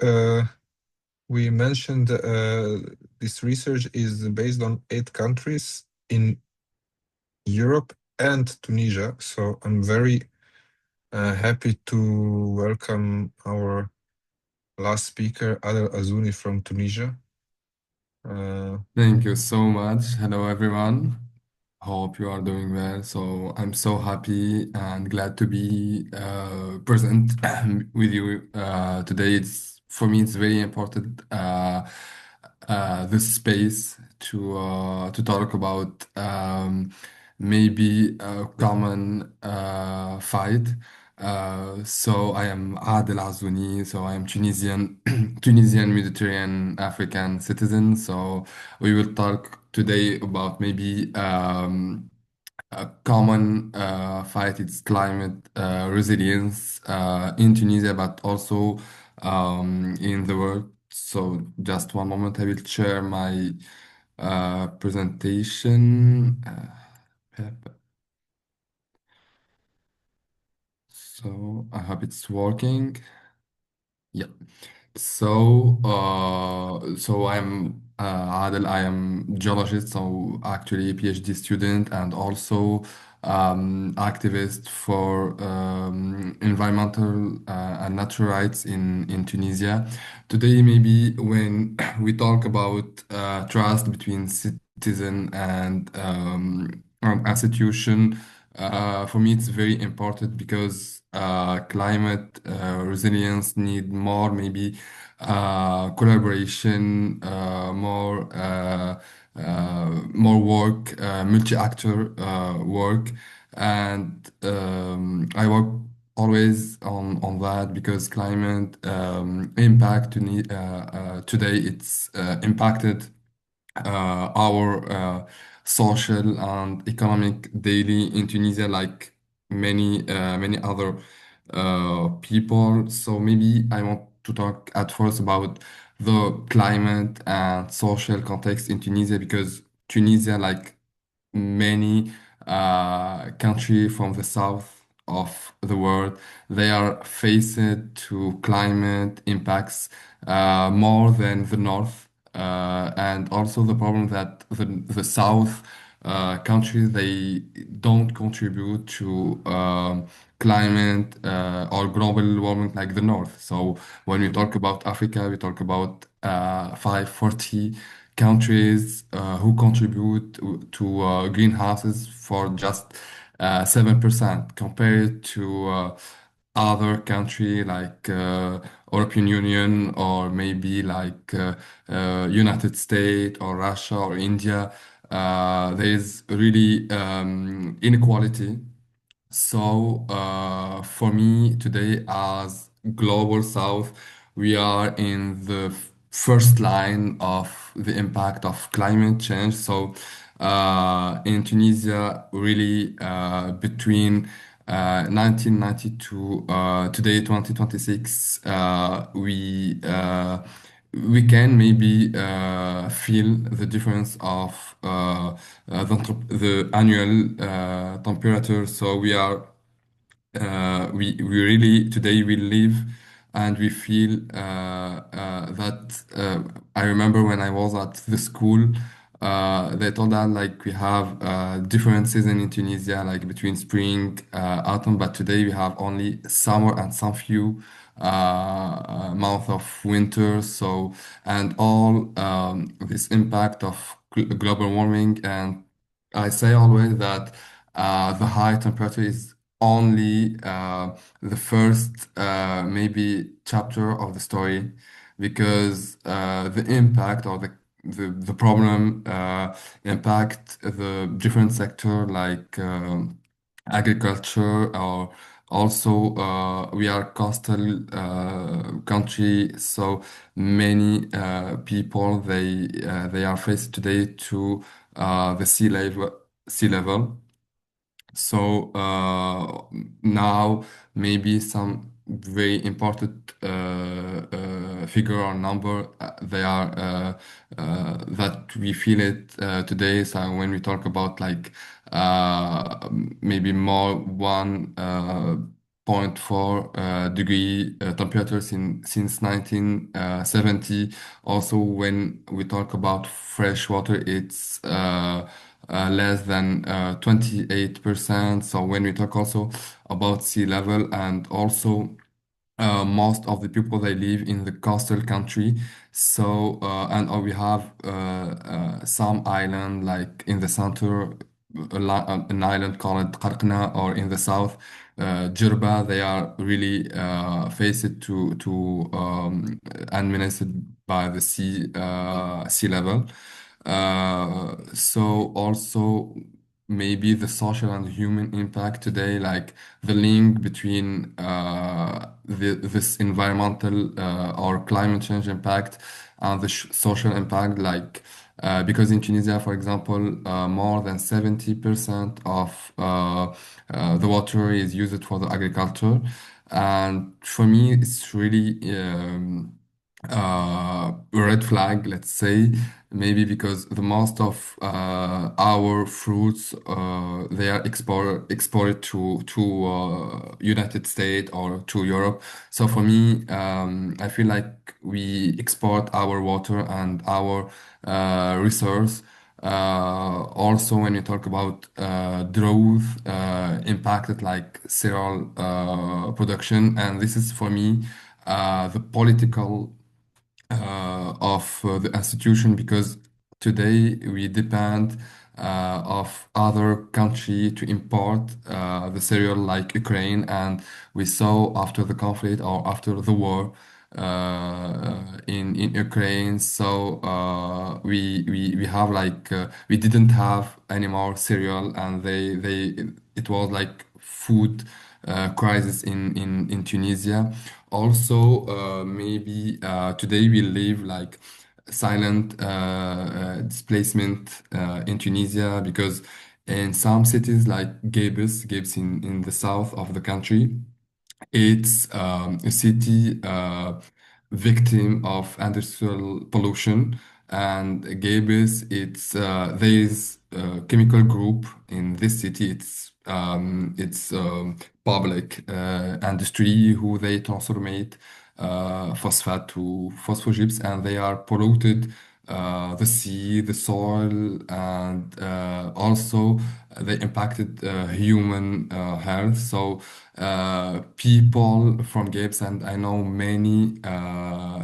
we mentioned this research is based on 8 countries in Europe and Tunisia. So I'm very happy to welcome our last speaker, Adel Azouni from Tunisia. Thank you so much. Hello, everyone. Hope you are doing well. So I'm so happy and glad to be present with you today. For me, it's very important this space to talk about maybe a common fight. So I am Adel Azouni. So I am Tunisian, Tunisian Mediterranean African citizen. So we will talk today about maybe a common fight. It's climate resilience in Tunisia, but also in the world. So just one moment, I will share my presentation. So I hope it's working. Yeah. So I'm Adel. I am geologist, so actually a PhD student, and also activist for environmental and natural rights in Tunisia. Today, maybe when we talk about trust between citizen and institution, for me it's very important because climate resilience need more maybe collaboration, more work, multi-actor work, and I work always on that because climate impact today it's impacted our social and economic daily in Tunisia, like many other people. So maybe I want to talk at first about the climate and social context in Tunisia because Tunisia, like many countries from the south of the world, they are faced to climate impacts more than the north, and also the problem that the south countries they don't contribute to climate or global warming like the north. So when we talk about Africa, we talk about 540 countries who contribute to greenhouses for just 7% compared to other country like European Union or maybe like United States or Russia or India. There is really inequality. So, for me today, as Global South, we are in the first line of the impact of climate change. So, in Tunisia, really, between 1990 to today, 2026, we can maybe feel the difference of the annual temperature. So we really today we live and we feel that I remember when I was at the school, they told us like we have different season in Tunisia, like between spring, autumn, but today we have only summer and some few month of winter. So and all this impact of global warming, and I say always that the high temperature is only the first maybe chapter of the story because the impact or the problem impact the different sector like agriculture or also we are coastal country, so many people they are faced today to the sea level. So now maybe some very important figure or number they are that we feel it today. So when we talk about like maybe more 1.4 degree temperatures since 1970. Also, when we talk about fresh water, it's less than 28%. So when we talk also about sea level and also most of the people they live in the coastal country. So and we have some island like in the center, an island called Qarqna, or in the south, Jirba. They are really faced to and menaced by the sea level. So also maybe the social and human impact today, like the link between this environmental or climate change impact and the social impact, like because in Tunisia, for example, more than 70% of the water is used for the agriculture, and for me, it's really a red flag, let's say, maybe because the most of our fruits they are exported to United States or to Europe. So for me, I feel like we export our water and our resource Also, when you talk about drought, impacted like cereal production, and this is for me the political of the institution because today we depend of other country to import the cereal like Ukraine, and we saw after the conflict or after the war in Ukraine. So we have like we didn't have any more cereal, and they it was like food crisis in Tunisia. Also, maybe today we live like silent displacement in Tunisia because in some cities like Gabes in the south of the country, it's a city victim of industrial pollution, and Gabes, it's there is a chemical group in this city. It's public industry who they transformate phosphate to phosphogyps, and they are polluted the sea, the soil, and also they impacted human health. So people from Gabes, and I know many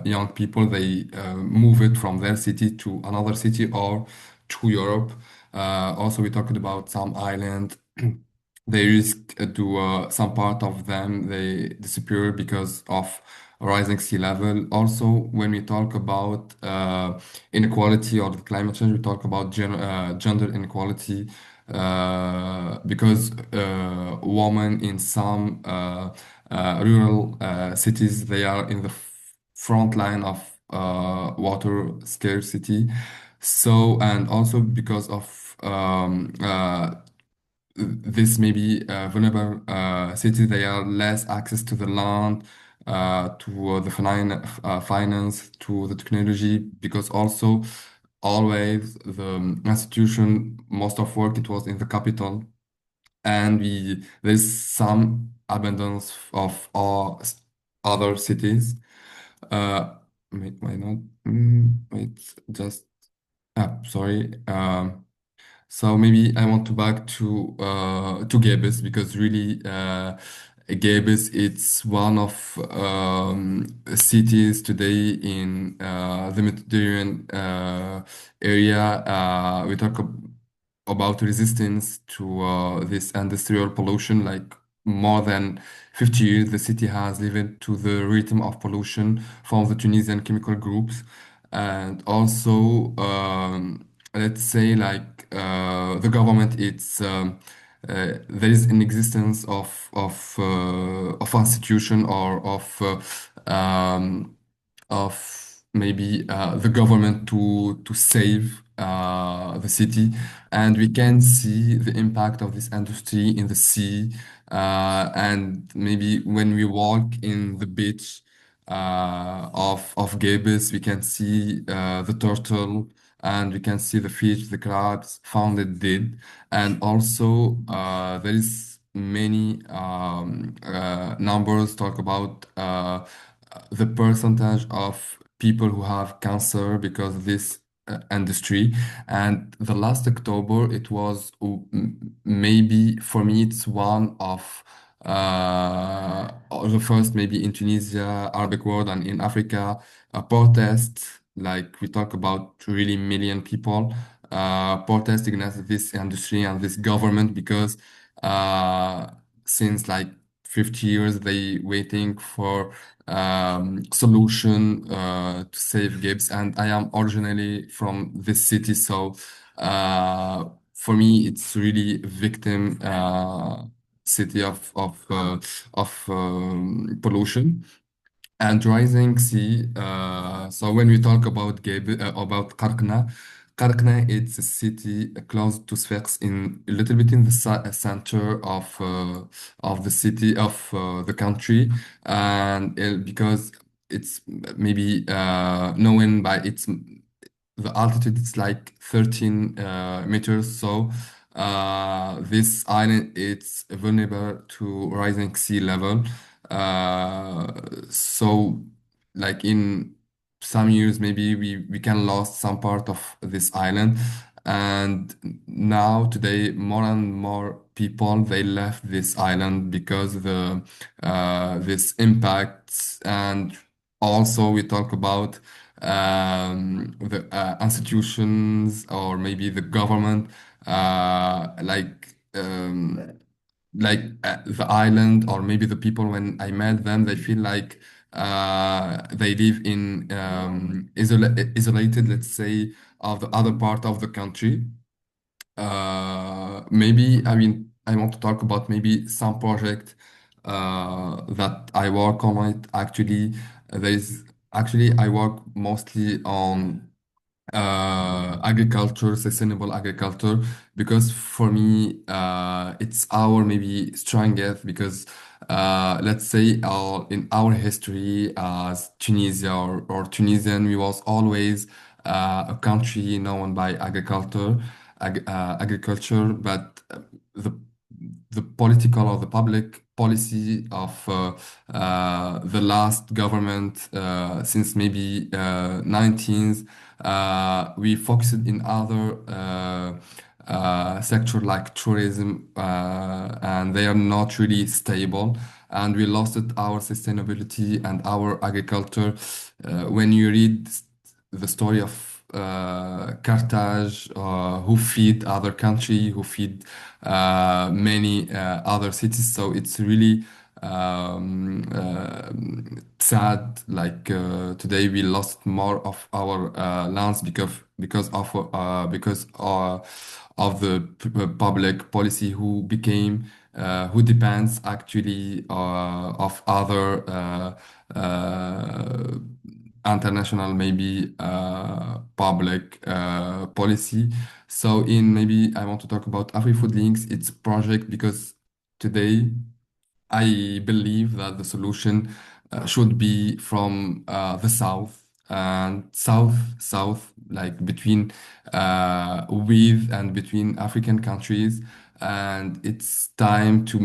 young people, they move it from their city to another city or to Europe. Also, we talked about some island. They risk to some part of them they disappear because of rising sea level. Also, when we talk about inequality or the climate change, we talk about gender inequality because women in some rural cities, they are in the front line of water scarcity. So, and also because of this maybe vulnerable cities, they are less access to the land, to the finance, to the technology, because also always the institution, most of work, it was in the capital, and there's some abundance of all other cities. Uh, wait, why not? Wait, just sorry. So maybe I want to back to Gabes because really Gabes it's one of cities today in the Mediterranean area. We talk about resistance to this industrial pollution. Like more than 50 years, the city has lived to the rhythm of pollution from the Tunisian chemical groups, and also let's say like the government it's there is an existence of institution or of maybe the government to save the city, and we can see the impact of this industry in the sea, and maybe when we walk in the beach of Gabes, we can see the turtle, and we can see the fish, the crabs found dead, and also there is many numbers talk about the percentage of people who have cancer because of this industry. And the last October, it was maybe for me, it's one of the first maybe in Tunisia, Arabic world, and in Africa, a protest. Like we talk about really million people protesting against this industry and this government because uh, since like 50 years they waiting for solution to save Gibbs, and I am originally from this city, so for me it's really victim city of pollution and rising sea. So when we talk about about Qarqna, Qarqna it's a city close to Sfax, in a little bit in the center of the city of the country, and because it's maybe known by its the altitude is like 13 meters, so this island it's vulnerable to rising sea level. Uh, so like in some years maybe we can lose some part of this island, And now today, more and more people they left this island because the this impacts, and also we talk about the institutions or maybe the government, like the island or maybe the people when I met them, they feel like they live in isolated, let's say, of the other part of the country. Maybe I mean I want to talk about maybe some project that I work on it. Actually, there's actually I work mostly on agriculture, sustainable agriculture, because for me, it's our maybe strongest because let's say in our history as Tunisia or Tunisian, we was always a country known by agriculture, but the the political or the public policy of the last government since maybe 19th, we focused in other sector like tourism, and they are not really stable, and we lost our sustainability and our agriculture. When you read the story of Carthage, who feed other country, who feed many other cities. So it's really sad. Like today, we lost more of our lands because of the public policy who depends actually of other international maybe public policy. So in maybe I want to talk about AfriFood Links. It's a project because today I believe that the solution should be from the south and south, like between with and between African countries, and it's time to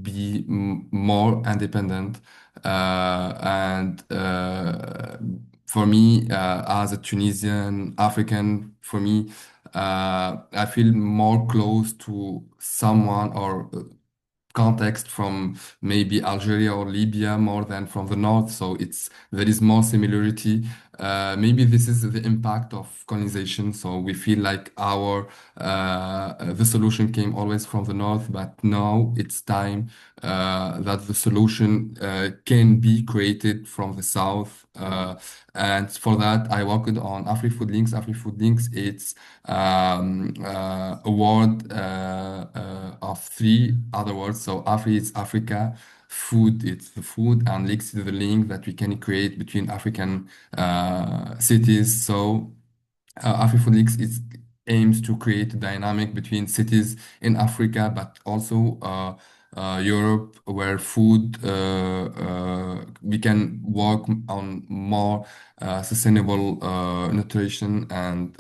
be more independent. And For me, as a Tunisian African, for me, I feel more close to someone or context from maybe Algeria or Libya more than from the north. So there is more similarity. Maybe this is the impact of colonization. So we feel like the solution came always from the north, but now it's time that the solution can be created from the south. And for that, I worked on AfriFood Links. AfriFood Links, it's a word of three other words. So Afri is Africa, food it's the food, and links is the link that we can create between African cities. So AfriFoodX is aims to create a dynamic between cities in Africa, but also Europe, where we can work on more sustainable nutrition and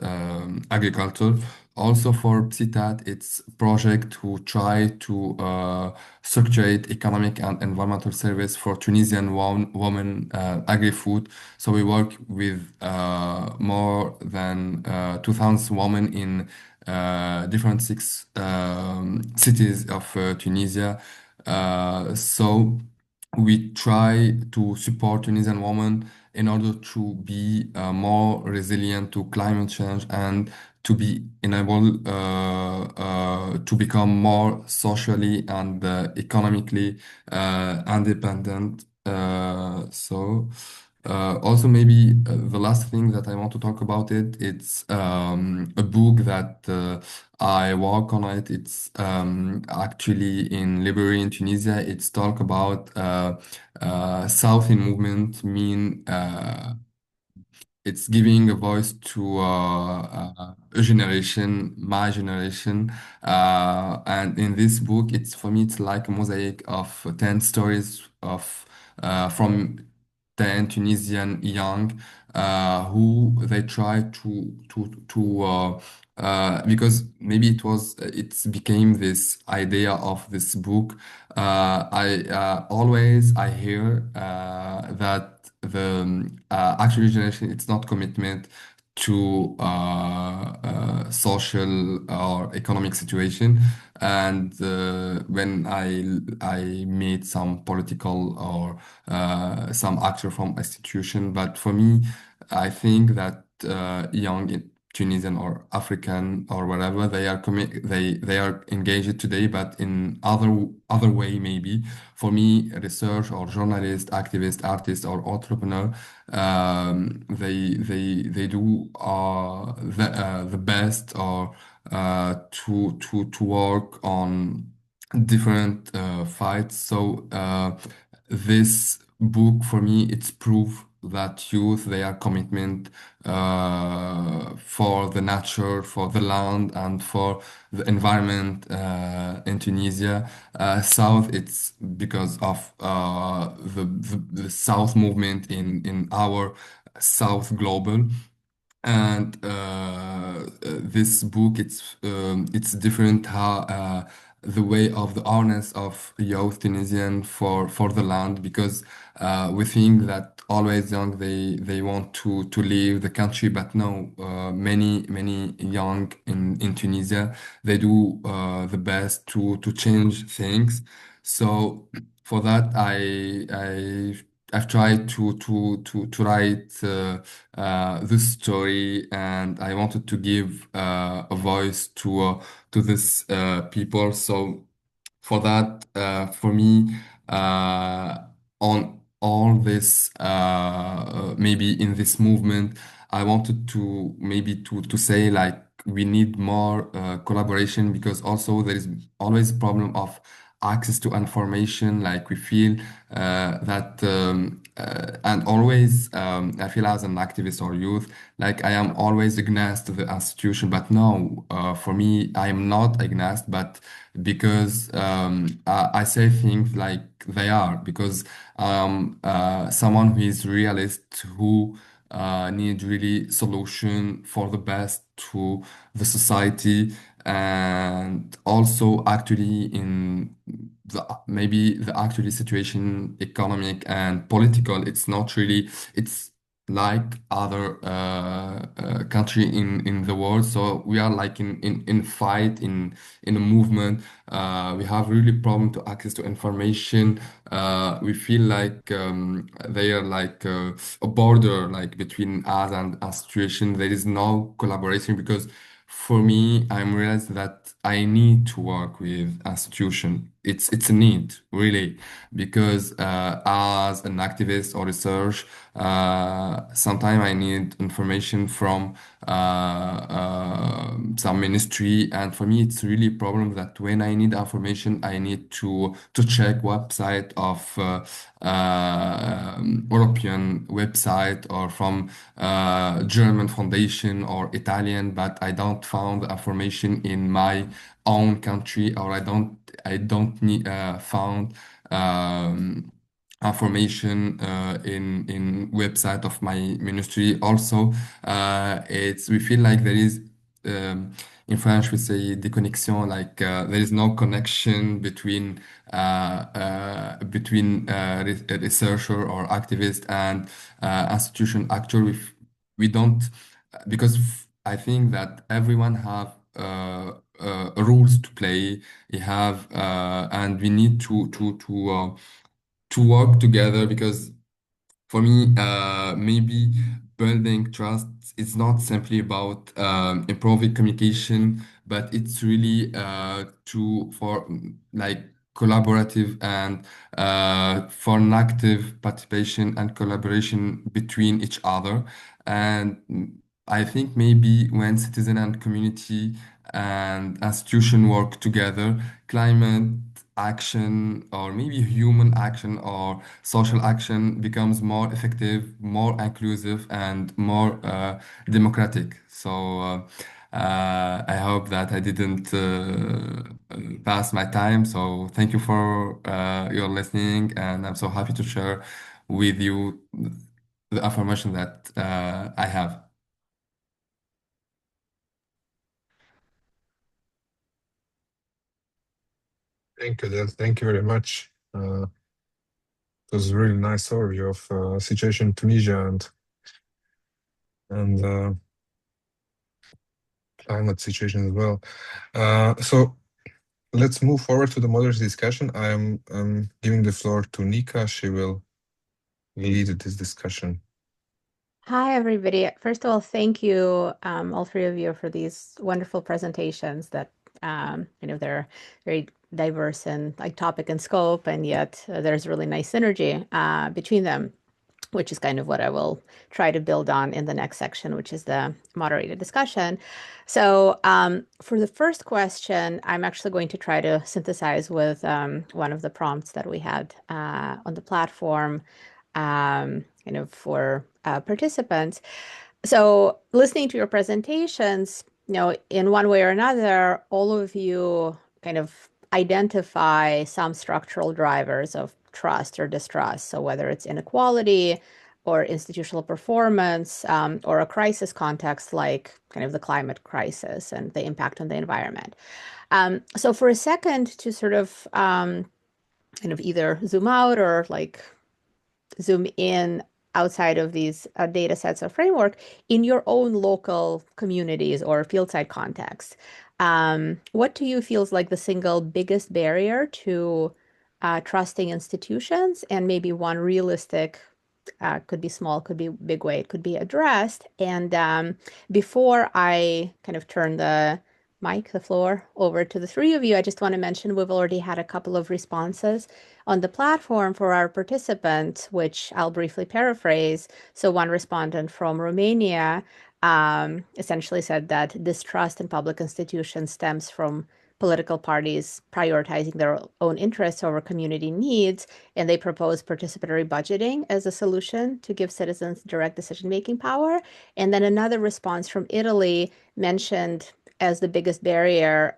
agriculture. Also for PSITAT, it's a project who try to structurate economic and environmental service for Tunisian women agri-food. So we work with more than 2,000 women in different six cities of Tunisia. So we try to support Tunisian women in order to be more resilient to climate change and to be enabled to become more socially and economically independent. Also maybe the last thing that I want to talk about it's a book that I work on it. It's actually in Liberia in Tunisia. It's talk about South in movement, mean it's giving a voice to a generation, my generation. And in this book, it's for me, it's like a mosaic of 10 stories of from 10 Tunisian young who they try to because maybe it became this idea of this book. I always I hear that the actual generation it's not commitment to social or economic situation. And when I meet some political or some actor from institution, but for me, I think that young Tunisian or African or whatever they are engaged today, but in other way maybe. For me, research or journalist, activist, artist, or entrepreneur, they do the best or to work on different fights. So this book for me, it's proof that youth they are commitment for the nature, for the land, and for the environment in Tunisia. South, it's because of the South movement in our South Global. And this book, it's different how the way of the awareness of youth Tunisian for the land, because we think that always young they want to leave the country, but no, many young in Tunisia they do the best to change things. So for that I've tried to write this story, and I wanted to give a voice to this people. So for that, for me, on all this, maybe in this movement, I wanted to maybe to say like we need more collaboration, because also there is always a problem of access to information. Like we feel that and always I feel as an activist or youth, like I am always against the institution. But no, for me, I am not against, but because I say things like they are, because someone who is realist, who need really solution for the best to the society, and also actually in the maybe the actually situation economic and political, it's not really, it's like other country in the world. So we are like in fight in a movement. We have really problem to access to information. We feel like they are like a border like between us and a situation. There is no collaboration, because for me, I'm realized that I need to work with institution. It's a need really, because as an activist or research, sometimes I need information from some ministry, and for me, it's really a problem that when I need information, I need to check website of European website, or from German foundation or Italian, but I don't found the information in my own country, or I don't need found information in website of my ministry. Also, it's we feel like there is in French we say déconnexion, like there is no connection between a researcher or activist and institution actor. We don't, because I think that everyone have rules to play. We have and we need to work together, because for me, maybe building trust is not simply about improving communication, but it's really to for like collaborative and for an active participation and collaboration between each other. And I think maybe when citizen and community and institution work together, climate action or maybe human action or social action becomes more effective, more inclusive, and more democratic. So I hope that I didn't pass my time. So thank you for your listening, and I'm so happy to share with you the information that I have. Thank you, Adel. Thank you very much. It was a really nice overview of situation in Tunisia, and climate situation as well. So let's move forward to the moderated discussion. I'm giving the floor to Nika. She will lead this discussion. Hi, everybody. First of all, thank you, all three of you, for these wonderful presentations that, they're very diverse in like topic and scope, and yet there's really nice synergy between them, which is kind of what I will try to build on in the next section, which is the moderated discussion. So for the first question, I'm actually going to try to synthesize with one of the prompts that we had on the platform for participants. So listening to your presentations, in one way or another, all of you kind of identify some structural drivers of trust or distrust. So whether it's inequality or institutional performance, or a crisis context like kind of the climate crisis and the impact on the environment. So for a second to sort of kind of either zoom out or like zoom in outside of these data sets or framework in your own local communities or field site context. What do you feel is like the single biggest barrier to trusting institutions, and maybe one realistic, could be small, could be big way, it could be addressed? And before I kind of turn the floor over to the three of you, I just want to mention we've already had a couple of responses on the platform for our participants, which I'll briefly paraphrase. So one respondent from Romania essentially said that distrust in public institutions stems from political parties prioritizing their own interests over community needs, and they propose participatory budgeting as a solution to give citizens direct decision-making power. And then another response from Italy mentioned as the biggest barrier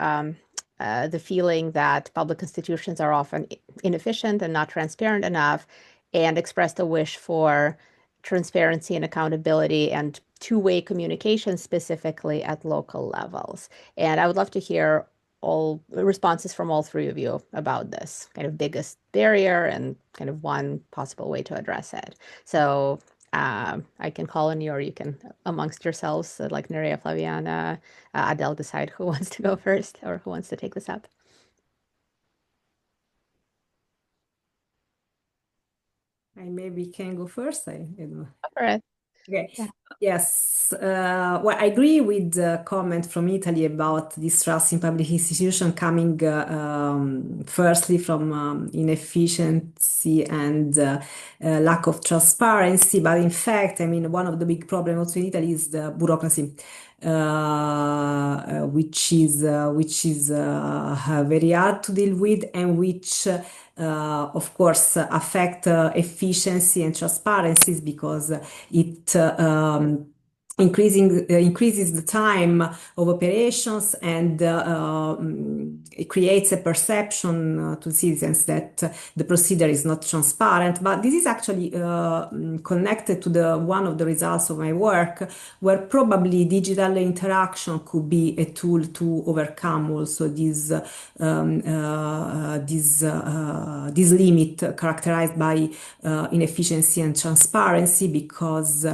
the feeling that public institutions are often inefficient and not transparent enough, and expressed a wish for transparency and accountability and two-way communication, specifically at local levels. And I would love to hear all responses from all three of you about this kind of biggest barrier and kind of one possible way to address it. So I can call on you, or you can amongst yourselves, like Nerea, Flaviana, Adel, decide who wants to go first or who wants to take this up. I maybe can go first. I don't know. All right. Okay. Yeah. Yes. Well, I agree with the comment from Italy about distrust in public institution coming firstly from inefficiency and lack of transparency. But in fact, I mean, one of the big problems also in Italy is the bureaucracy, which is very hard to deal with, and which of course affect efficiency and transparencies, because it increases the time of operations, and it creates a perception to citizens that the procedure is not transparent. But this is actually connected to one of the results of my work, where probably digital interaction could be a tool to overcome also this limit characterized by inefficiency and transparency, because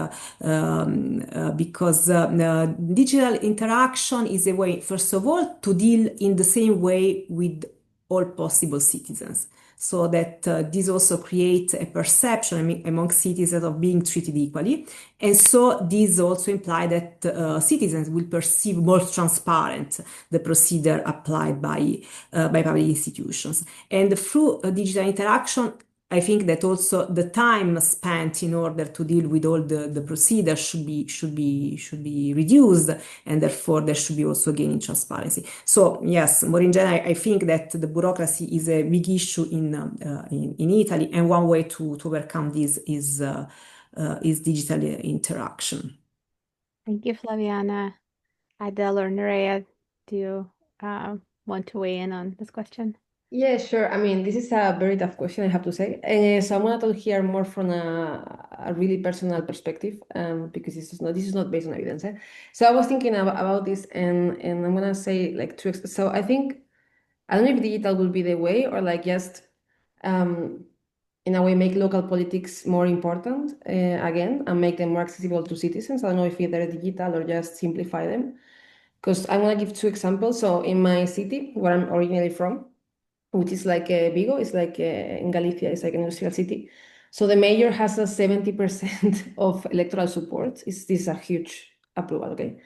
digital interaction is a way, first of all, to deal in the same way with all possible citizens, so that this also creates a perception among citizens of being treated equally. And so this also implies that citizens will perceive more transparent the procedure applied by public institutions. And through digital interaction, I think that also the time spent in order to deal with all the procedures should be reduced, and therefore there should be also gain in transparency. So yes, more in general, I think that the bureaucracy is a big issue in Italy, and one way to overcome this is digital interaction. Thank you, Flaviana. Adel or Nerea, do you want to weigh in on this question? Yeah, sure. I mean, this is a very tough question, I have to say. So I'm gonna talk here more from a really personal perspective, because this is not based on evidence. So I was thinking about this, and I'm gonna say like so I don't know if digital will be the way, or like just in a way make local politics more important again, and make them more accessible to citizens. I don't know if either digital or just simplify them. because I'm gonna give two examples. So in my city, where I'm originally from, which is like Vigo, it's like in Galicia, it's like an industrial city. So the mayor has a 70% of electoral support. This is a huge approval, okay?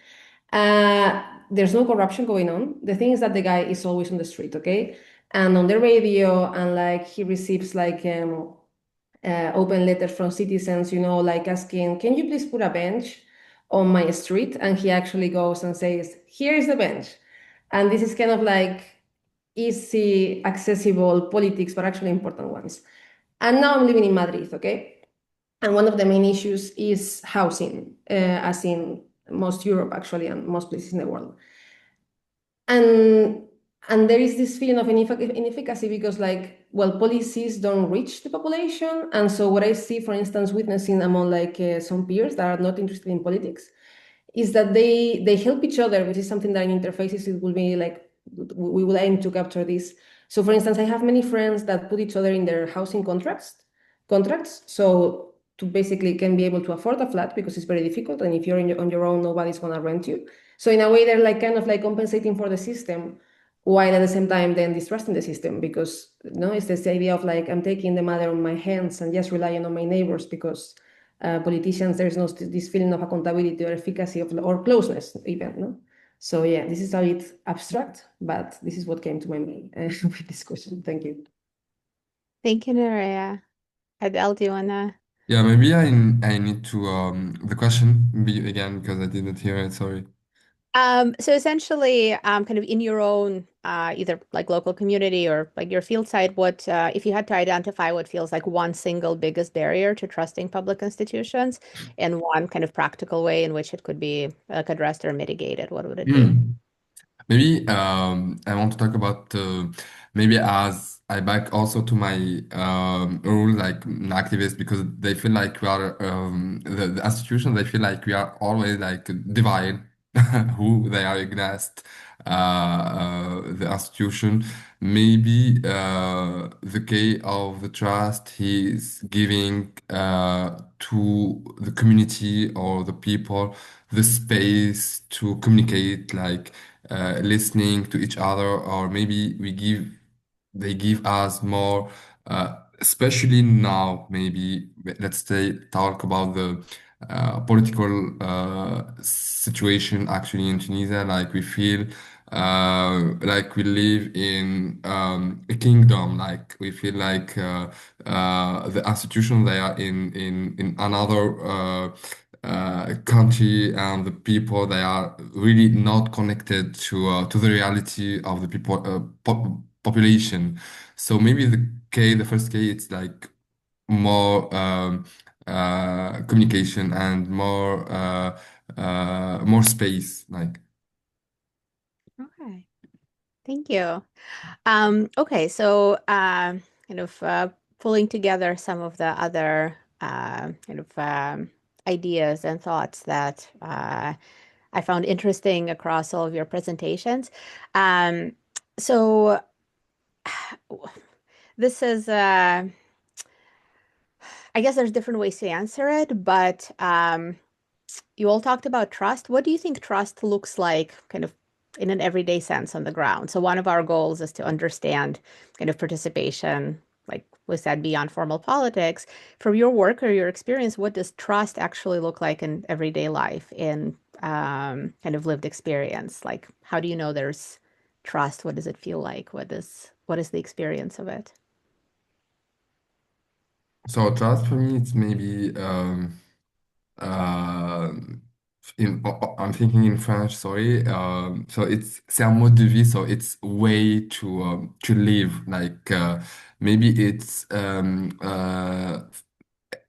There's no corruption going on. The thing is that the guy is always on the street, okay? And on the radio, and like he receives like open letters from citizens, like asking, can you please put a bench on my street? And he actually goes and says, here is the bench. And this is kind of like easy, accessible politics, but actually important ones. And now I'm living in Madrid, okay? And one of the main issues is housing, as in most Europe, actually, and most places in the world. And there is this feeling of inefficacy because, like, well, policies don't reach the population. And so what I see, for instance, witnessing among like some peers that are not interested in politics is that they help each other, which is something that in interfaces it will be like we will aim to capture this. So for instance, I have many friends that put each other in their housing contracts. So to basically can be able to afford a flat because it's very difficult. And if you're on your own, nobody's gonna rent you. So in a way, they're like kind of like compensating for the system while at the same time then distrusting the system because it's this idea of like I'm taking the matter on my hands and just relying on my neighbors because politicians, there's no this feeling of accountability or efficacy or closeness even, no? So yeah, this is a bit abstract, but this is what came to my mind with this question. Thank you. Thank you, Nerea. Adele, do you wanna? Yeah, maybe I need to the question be again because I didn't hear it. Sorry. So essentially, kind of in your own either like local community or like your field site, what if you had to identify what feels like one single biggest barrier to trusting public institutions and one kind of practical way in which it could be like addressed or mitigated, what would it be? Maybe I want to talk about maybe as I back also to my role like an activist because they feel like we are the institution they feel like we are always like divide who they are against the institution. Maybe the key of the trust he is giving to the community or the people the space to communicate like listening to each other, or maybe they give us more, especially now, maybe let's say talk about the political situation actually in Tunisia. Like we feel like we live in a kingdom. Like we feel like the institution they are in another country, and the people they are really not connected to the reality of the people population. So maybe the first K, it's like more communication and more space, like. Okay, thank you. Okay, so kind of pulling together some of the other kind of ideas and thoughts that I found interesting across all of your presentations. So this is, I guess there's different ways to answer it, but you all talked about trust. What do you think trust looks like kind of in an everyday sense on the ground? So one of our goals is to understand kind of participation, like we said, beyond formal politics. From your work or your experience, what does trust actually look like in everyday life, in kind of lived experience? Like, how do you know there's trust? What does it feel like? What is the experience of it? So trust for me, it's maybe uh, I'm thinking in French, sorry. So c'est un mode de vie, so it's way to live. Like maybe it's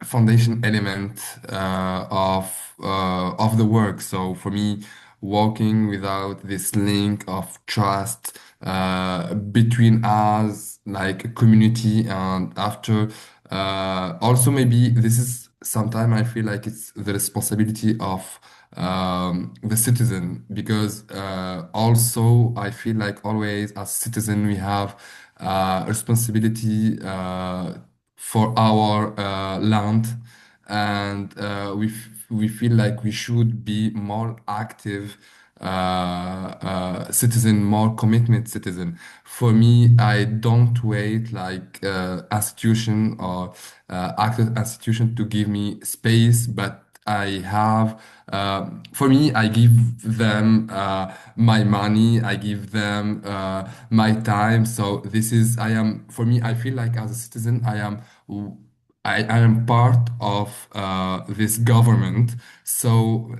foundation element of the work. So for me, working without this link of trust between us, like a community, and after also maybe this is sometimes I feel like it's the responsibility of the citizen, because also I feel like always as citizen we have responsibility for our land, and we feel like we should be more active citizen, more commitment citizen. For me, I don't wait like institution or active institution to give me space, but I have, for me, I give them my money, I give them my time. So this is, I am, for me, I feel like as a citizen, I am part of this government. So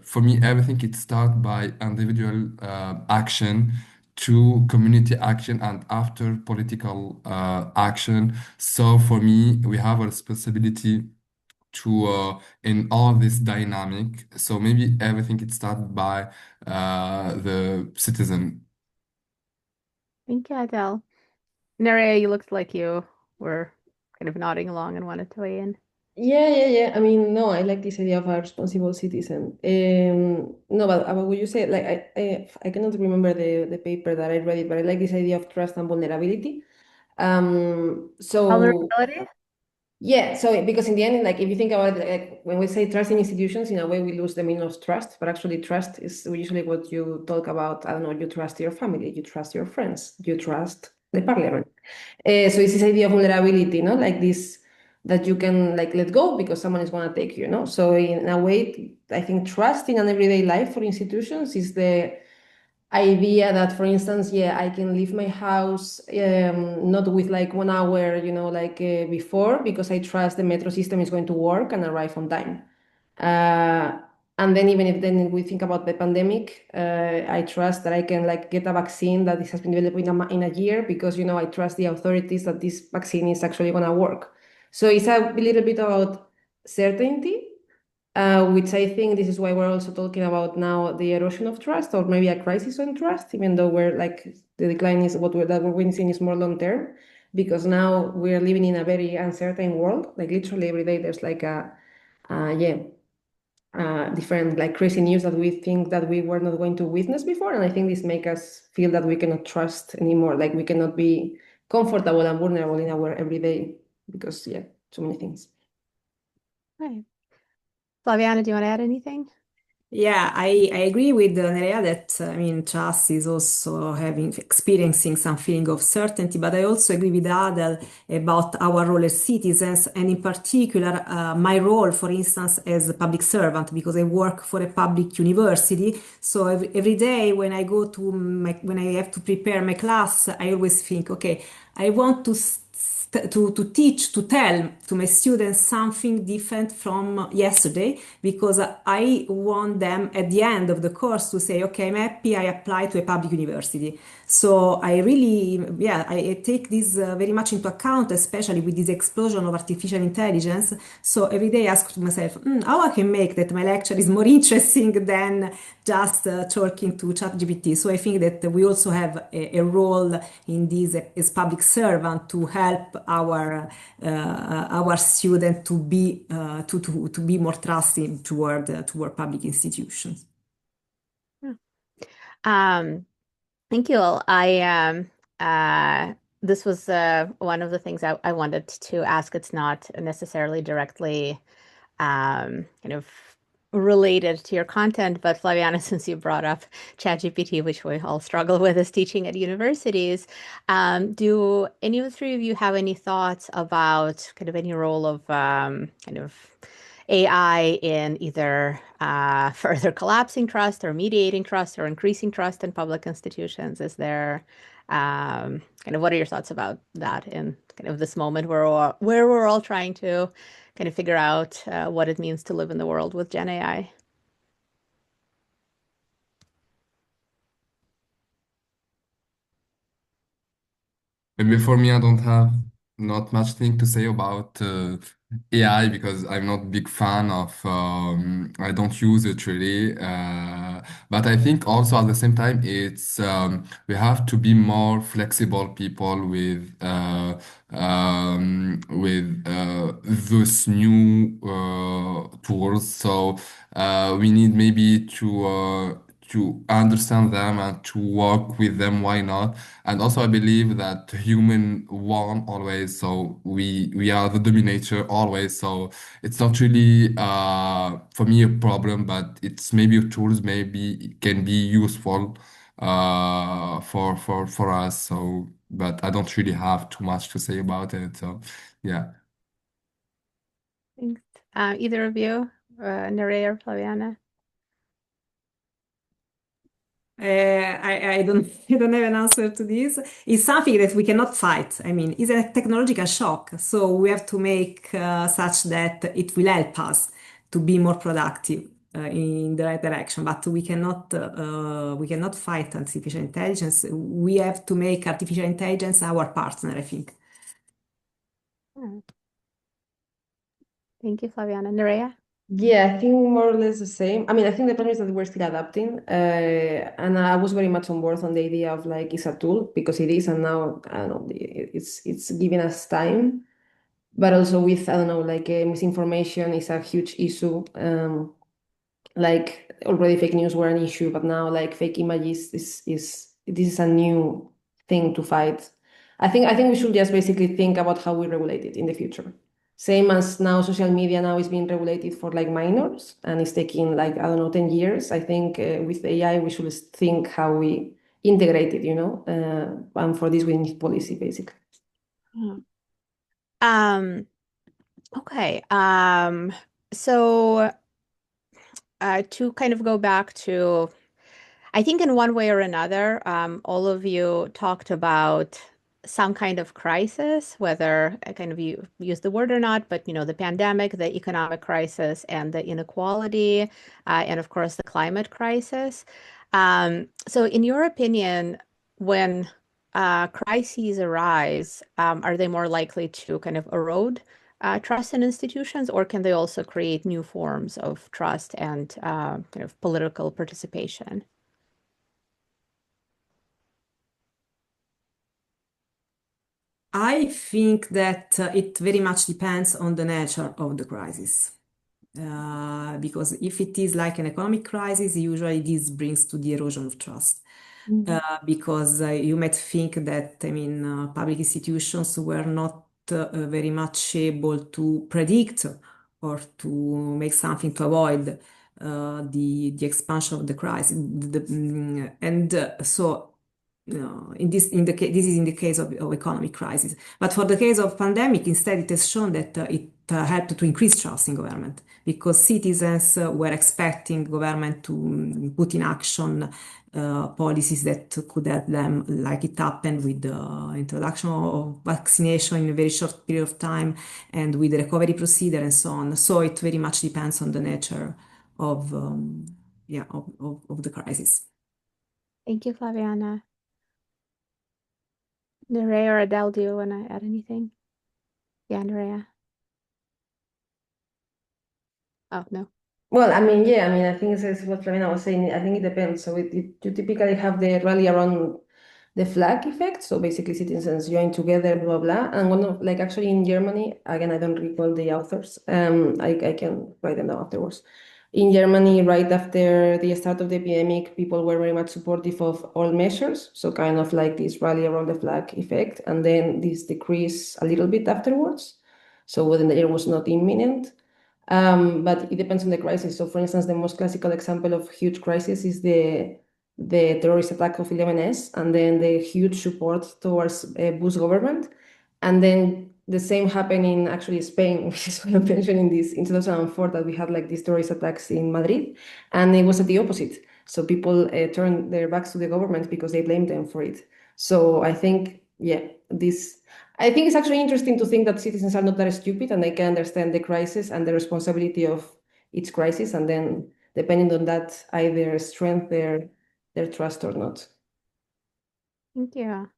for me, everything it starts by individual action to community action and after political action. So for me, we have a responsibility to in all this dynamic. So maybe everything it starts by the citizen. Thank you, Adele. Nerea, you looked like you were kind of nodding along and wanted to weigh in. Yeah. I mean, no, I like this idea of a responsible citizen. No, but about what you said, like I cannot remember the paper that I read it, but I like this idea of trust and vulnerability. So Vulnerability? yeah, so because in the end, like if you think about it, like when we say trust in institutions, in a way we lose the meaning of trust, but actually trust is usually what you talk about. I don't know, you trust your family, you trust your friends, you trust the parliament. So it's this idea of vulnerability, no? Like this that you can like let go because someone is going to take you, no? So in a way, I think trust in an everyday life for institutions is the idea that, for instance, yeah, I can leave my house not with like 1 hour, like before, because I trust the metro system is going to work and arrive on time. Uh, and then even if then we think about the pandemic, I trust that I can like get a vaccine that this has been developed in a year because, I trust the authorities that this vaccine is actually going to work. So it's a little bit about certainty, which I think this is why we're also talking about now the erosion of trust or maybe a crisis on trust, even though we're like the decline is that we're witnessing is more long term, because now we're living in a very uncertain world. Like literally every day there's like different like crazy news that we think that we were not going to witness before, and I think this make us feel that we cannot trust anymore. Like we cannot be comfortable and vulnerable in our everyday because too many things. Right. Flaviana, do you want to add anything? Yeah, I agree with Nerea that I mean trust is also having experiencing some feeling of certainty, but I also agree with Adel about our role as citizens, and in particular my role, for instance, as a public servant, because I work for a public university. So every day when I go to when I have to prepare my class, I always think, okay, I want to teach, to tell to my students something different from yesterday, because I want them at the end of the course to say, okay, I'm happy I applied to a public university. So I really, yeah, I take this very much into account, especially with this explosion of artificial intelligence. So every day I ask to myself, how I can make that my lecture is more interesting than just talking to ChatGPT. So I think that we also have a role in this as public servant to help our student to be to be more trusting toward public institutions. Yeah. Thank you all. This was one of the things I wanted to ask. It's not necessarily directly kind of related to your content, but Flaviana, since you brought up ChatGPT, which we all struggle with as teaching at universities, do any of the three of you have any thoughts about kind of any role of kind of AI in either further collapsing trust or mediating trust or increasing trust in public institutions? Is there kind of what are your thoughts about that in kind of this moment where we're all trying to kind of figure out what it means to live in the world with Gen AI? Maybe for me, I don't have not much thing to say about AI because I'm not big fan of. I don't use it really, but I think also at the same time, it's we have to be more flexible people with those new tools. So we need maybe to understand them and to work with them, why not? And also I believe that human won always, so we are the dominator always. So it's not really for me a problem, but it's maybe tools maybe it can be useful for us. So but I don't really have too much to say about it. So yeah. Thanks. Either of you, Nerea or Flaviana? I don't, I don't have an answer to this. It's something that we cannot fight. I mean, it's a technological shock. So we have to make such that it will help us to be more productive in the right direction. But we cannot fight artificial intelligence. We have to make artificial intelligence our partner, I think. Yeah. Thank you, Flaviana. Nerea? Yeah, I think more or less the same. I mean, I think the problem is that we're still adapting, and I was very much on board on the idea of like it's a tool because it is, and now I don't know, it's giving us time, but also with I don't know, like misinformation is a huge issue. Like already fake news were an issue, but now like fake images is this is a new thing to fight. I think we should just basically think about how we regulate it in the future. Same as now social media now is being regulated for like minors and it's taking like I don't know 10 years. I think with AI we should think how we integrate it, and for this we need policy basically. Yeah. Um, okay. So to kind of go back to, I think in one way or another, all of you talked about some kind of crisis, whether kind of you use the word or not, but the pandemic, the economic crisis, and the inequality, and of course the climate crisis. So in your opinion, when crises arise, are they more likely to kind of erode trust in institutions, or can they also create new forms of trust and kind of political participation? I think that it very much depends on the nature of the crisis. Because if it is like an economic crisis, usually this brings to the erosion of trust. Because you might think that, I mean, public institutions were not very much able to predict or to make something to avoid the expansion of the crisis. So this is in the case of economic crisis. But for the case of pandemic, instead, it has shown that it helped to increase trust in government because citizens were expecting government to put in action policies that could help them, like it happened with the introduction of vaccination in a very short period of time and with the recovery procedure and so on. So it very much depends on the nature of of the crisis. Thank you, Flaviana. Nerea or Adele, do you want to add anything? Yeah, Nerea. Oh, no. Well, I mean, yeah, I mean, I think it's what Flavina was saying. I think it depends. So you typically have the rally around the flag effect. So basically, citizens join together, blah blah. And one of like actually in Germany, again, I don't recall the authors. I can write them down afterwards. In Germany, right after the start of the epidemic, people were very much supportive of all measures. So kind of like this rally around the flag effect, and then this decrease a little bit afterwards. So when the year was not imminent. But it depends on the crisis. So, for instance, the most classical example of huge crisis is the terrorist attack of 11S, and then the huge support towards Bush government, and then the same happened in actually Spain, which is why I'm mentioning this in 2004 that we had like these terrorist attacks in Madrid, and it was at the opposite. So people turned their backs to the government because they blamed them for it. So I think, yeah, this. I think it's actually interesting to think that citizens are not that stupid and they can understand the crisis and the responsibility of each crisis, and then depending on that, either strengthen their trust or not. Thank you.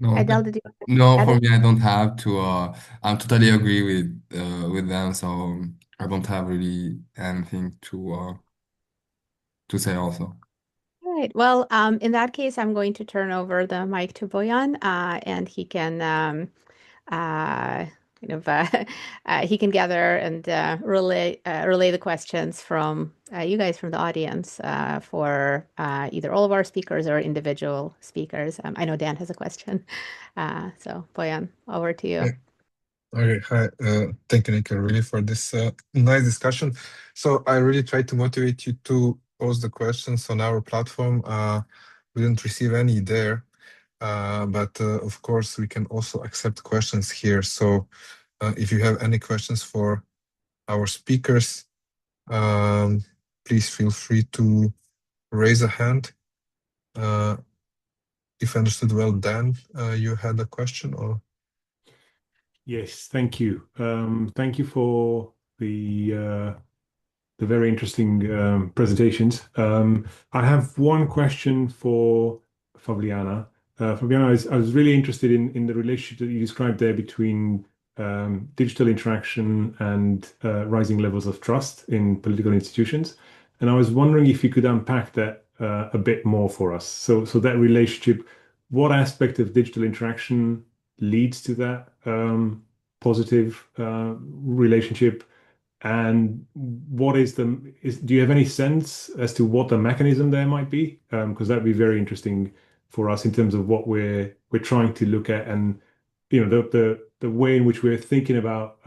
No, Adele, did you want to no, add for it? me, I don't have to. I totally agree with them, so I don't have really anything to say also. All right. Well, in that case, I'm going to turn over the mic to Boyan, and he can he can gather and relay the questions from you guys from the audience for either all of our speakers or individual speakers. I know Dan has a question. So Bojan, over to you. Okay, hi. Thank you, Nico, really for this nice discussion. So I really tried to motivate you to post the questions on our platform. We didn't receive any there, but of course we can also accept questions here. So if you have any questions for our speakers, please feel free to raise a hand. If I understood well, Dan, you had a question or? Yes, thank you. Thank you for the very interesting presentations. I have one question for Flaviana. Flaviana, I was really interested in the relationship that you described there between digital interaction and rising levels of trust in political institutions. And I was wondering if you could unpack that a bit more for us. So that relationship, what aspect of digital interaction leads to that positive relationship? And what do you have any sense as to what the mechanism there might be? Because that'd be very interesting for us in terms of what we're trying to look at, and the way in which we're thinking about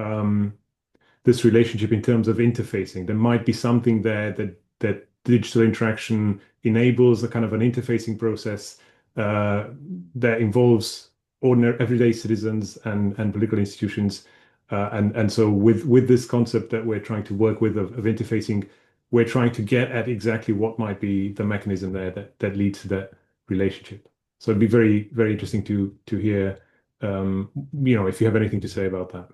this relationship in terms of interfacing. There might be something there that digital interaction enables, a kind of an interfacing process that involves ordinary everyday citizens and political institutions. And so with this concept that we're trying to work with of interfacing, we're trying to get at exactly what might be the mechanism there that leads to that relationship. So it'd be very, very interesting to hear, if you have anything to say about that.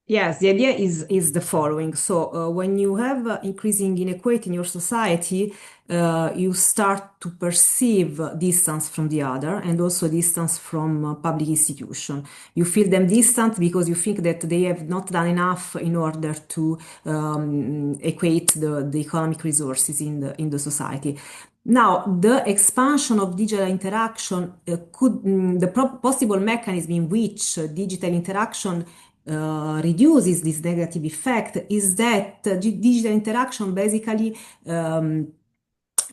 Yes, the idea is the following. So when you have increasing inequality in your society, you start to perceive distance from the other and also distance from public institution. You feel them distant because you think that they have not done enough in order to equate the economic resources in the society. Now, the expansion of digital interaction possible mechanism in which digital interaction reduces this negative effect is that digital interaction basically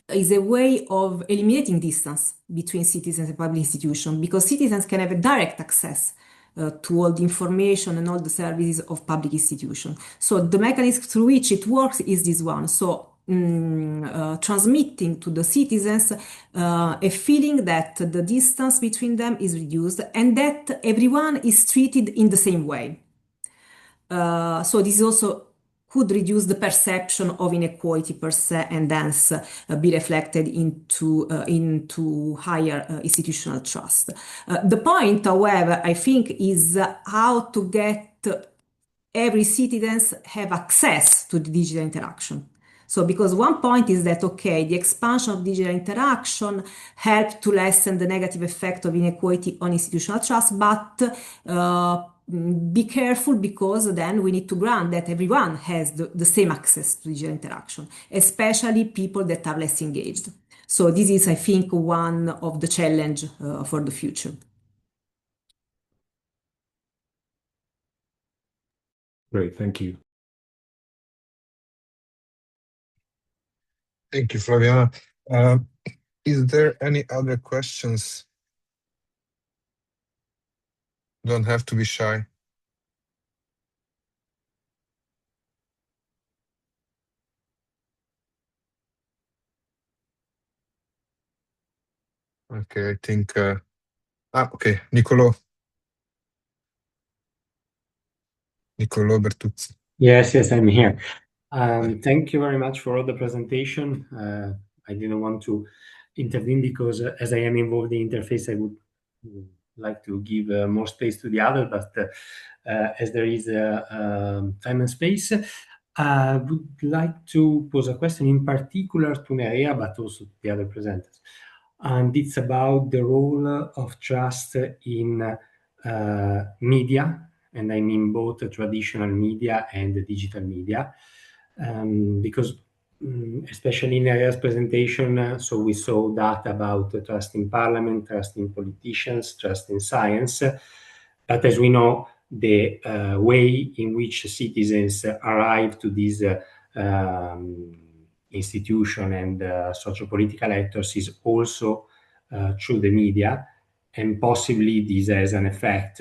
is a way of eliminating distance between citizens and public institutions, because citizens can have a direct access to all the information and all the services of public institutions. So the mechanism through which it works is this one. So transmitting to the citizens a feeling that the distance between them is reduced and that everyone is treated in the same way. So this also could reduce the perception of inequality per se and thence be reflected into higher institutional trust. The point, however, I think is how to get every citizens have access to the digital interaction. So because one point is that, okay, the expansion of digital interaction helped to lessen the negative effect of inequality on institutional trust, but be careful, because then we need to grant that everyone has the same access to digital interaction, especially people that are less engaged. So this is, I think, one of the challenge for the future. Great, thank you. Thank you, Flaviana. Is there any other questions? Don't have to be shy. Okay, I think. Okay, Niccolò Bertuzzi. Yes, I'm here. Thank you very much for all the presentation. I didn't want to intervene because as I am involved in interface, I would like to give more space to the other, but as there is time and space, I would like to pose a question in particular to Nerea, but also to the other presenters. And it's about the role of trust in media, and I mean both the traditional media and the digital media, because especially in Nerea's presentation, so we saw data about trust in parliament, trust in politicians, trust in science, but as we know, the way in which citizens arrive to this institution and socio-political actors is also through the media, and possibly this has an effect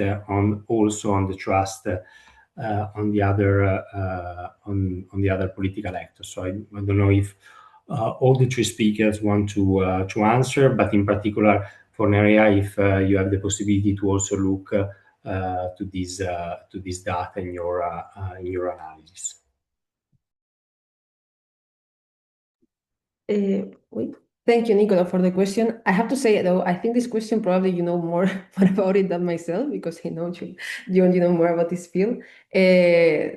also on the trust on the other political actors. So I don't know if all the three speakers want to answer, but in particular for Nerea, if you have the possibility to also look to this data in your analysis. Wait. Thank you, Nicola, for the question. I have to say, though, I think this question probably you know more, more about it than myself, because I know you know more about this field.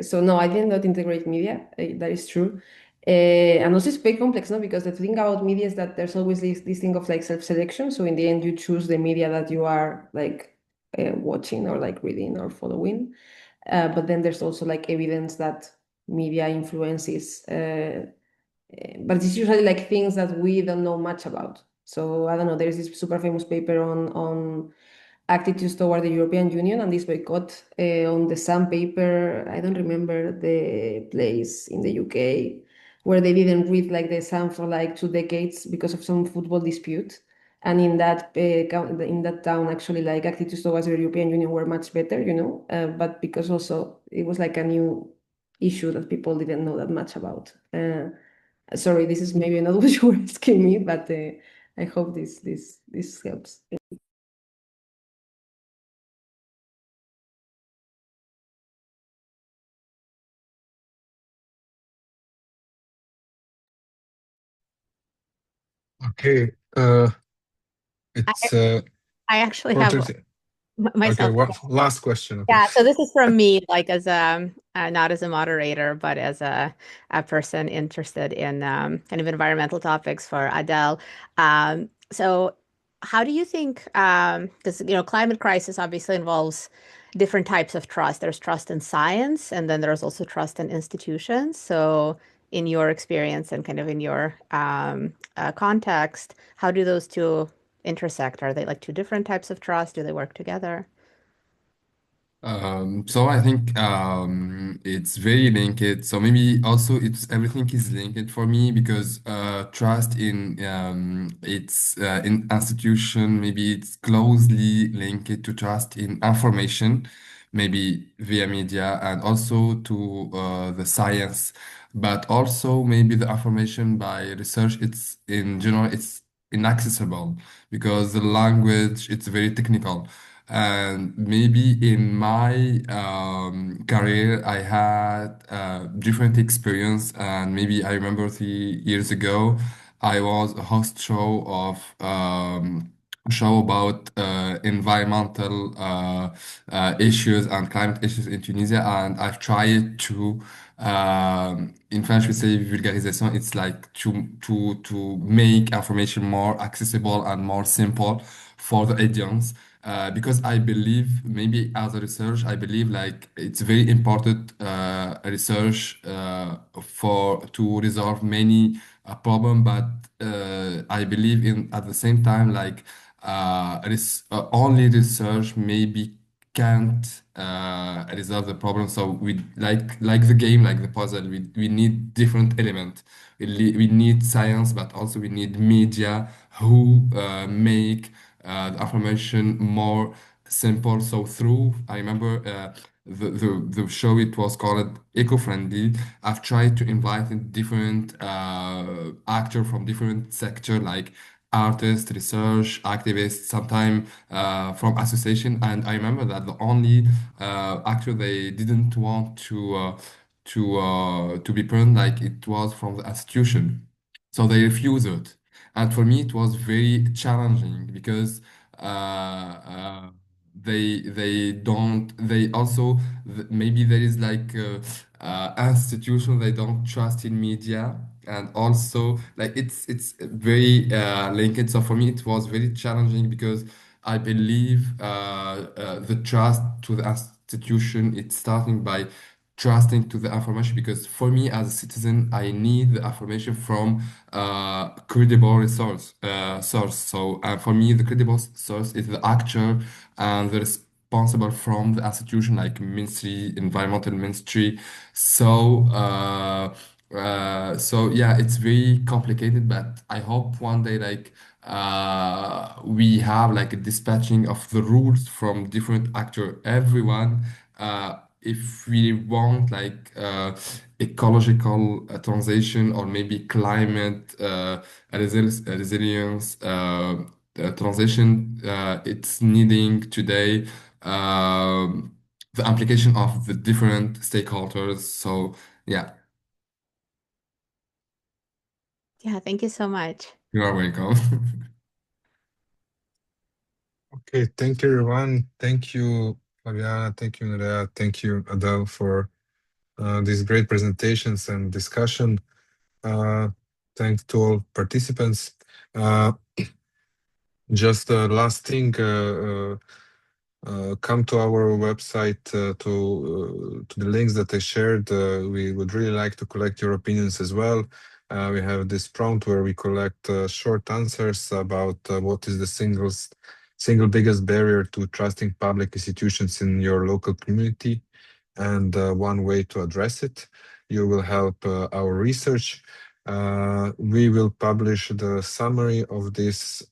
So no, I did not integrate media. That is true. And also it's very complex, no? Because the thing about media is that there's always this thing of like self-selection. So in the end, you choose the media that you are like watching or like reading or following. But then there's also like evidence that media influences but it's usually like things that we don't know much about. So I don't know, there's this super famous paper on attitudes toward the European Union and this boycott on the Sun paper. I don't remember the place in the UK where they didn't read like the Sun for like 2 decades because of some football dispute. And in that town, actually, like attitudes towards the European Union were much better, you know. But because also it was like a new issue that people didn't know that much about. Sorry, this is maybe not what you were asking me, but I hope this helps. Okay. It's I actually have 4:30. Okay, myself. last question. Okay. Yeah, so this is from me, like as a not as a moderator, but as a person interested in kind of environmental topics for Adel. So how do you think, because climate crisis obviously involves different types of trust. There's trust in science, and then there's also trust in institutions. So in your experience and kind of in your context, how do those two intersect? Are they like two different types of trust? Do they work together? So I think it's very linked. So maybe also it's everything is linked for me because trust in it's in institution, maybe it's closely linked to trust in information, maybe via media and also to the science, but also maybe the information by research. It's in general it's inaccessible because the language it's very technical. And maybe in my career, I had different experience. And maybe I remember 3 years ago, I was a host show about environmental issues and climate issues in Tunisia. And I've tried to, in French we say vulgarisation. It's like to make information more accessible and more simple for the audience because I believe maybe as a research, I believe like it's very important research for to resolve many problem, but I believe in at the same time like only research maybe can't resolve the problem. So we like the game, like the puzzle. We need different element. We need science, but also we need media who make the information more simple. So through, I remember the show it was called Eco-Friendly. I've tried to invite in different actor from different sector like artists, research, activists, sometimes from association. And I remember that the only actor they didn't want to be present like it was from the institution. So they refused it. And for me, it was very challenging because they don't they also maybe there is like institution they don't trust in media and also like it's very linked. So for me, it was very challenging because I believe the trust to the institution it's starting by trusting to the information because for me as a citizen I need the information from credible source. So for me the credible source is the actor and the responsible from the institution, like ministry, environmental ministry. So yeah, it's very complicated, but I hope one day like we have like a dispatching of the rules from different actor, everyone. If we want like ecological transition or maybe climate resilience transition, it's needing today the implication of the different stakeholders. So yeah, Yeah, thank you so much. you are welcome. Okay, thank you, everyone. Thank you, Flaviana. Thank you, Nerea. Thank you, Adele, for these great presentations and discussion. Thanks to all participants. Just last thing, come to our website to the links that I shared. We would really like to collect your opinions as well. We have this prompt where we collect short answers about what is the single biggest barrier to trusting public institutions in your local community, and one way to address it. You will help our research. We will publish the summary of this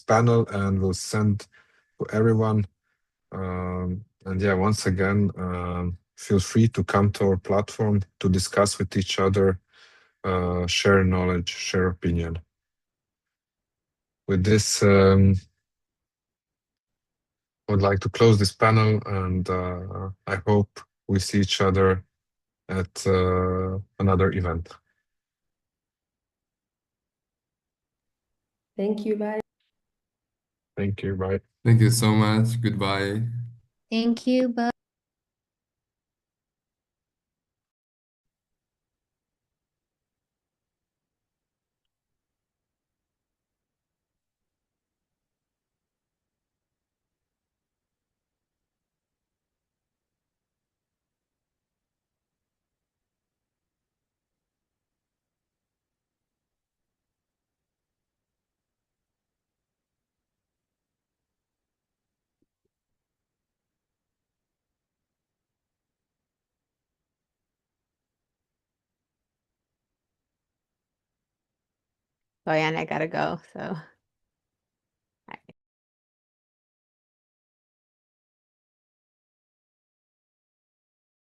panel and will send to everyone. And yeah, once again, feel free to come to our platform to discuss with each other, share knowledge, share opinion. With this, I would like to close this panel, and I hope we see each other at another event. Thank you. Bye. Thank you. Bye. Thank you so much. Goodbye. Thank you. Bye. Oh, yeah, and I gotta go, so.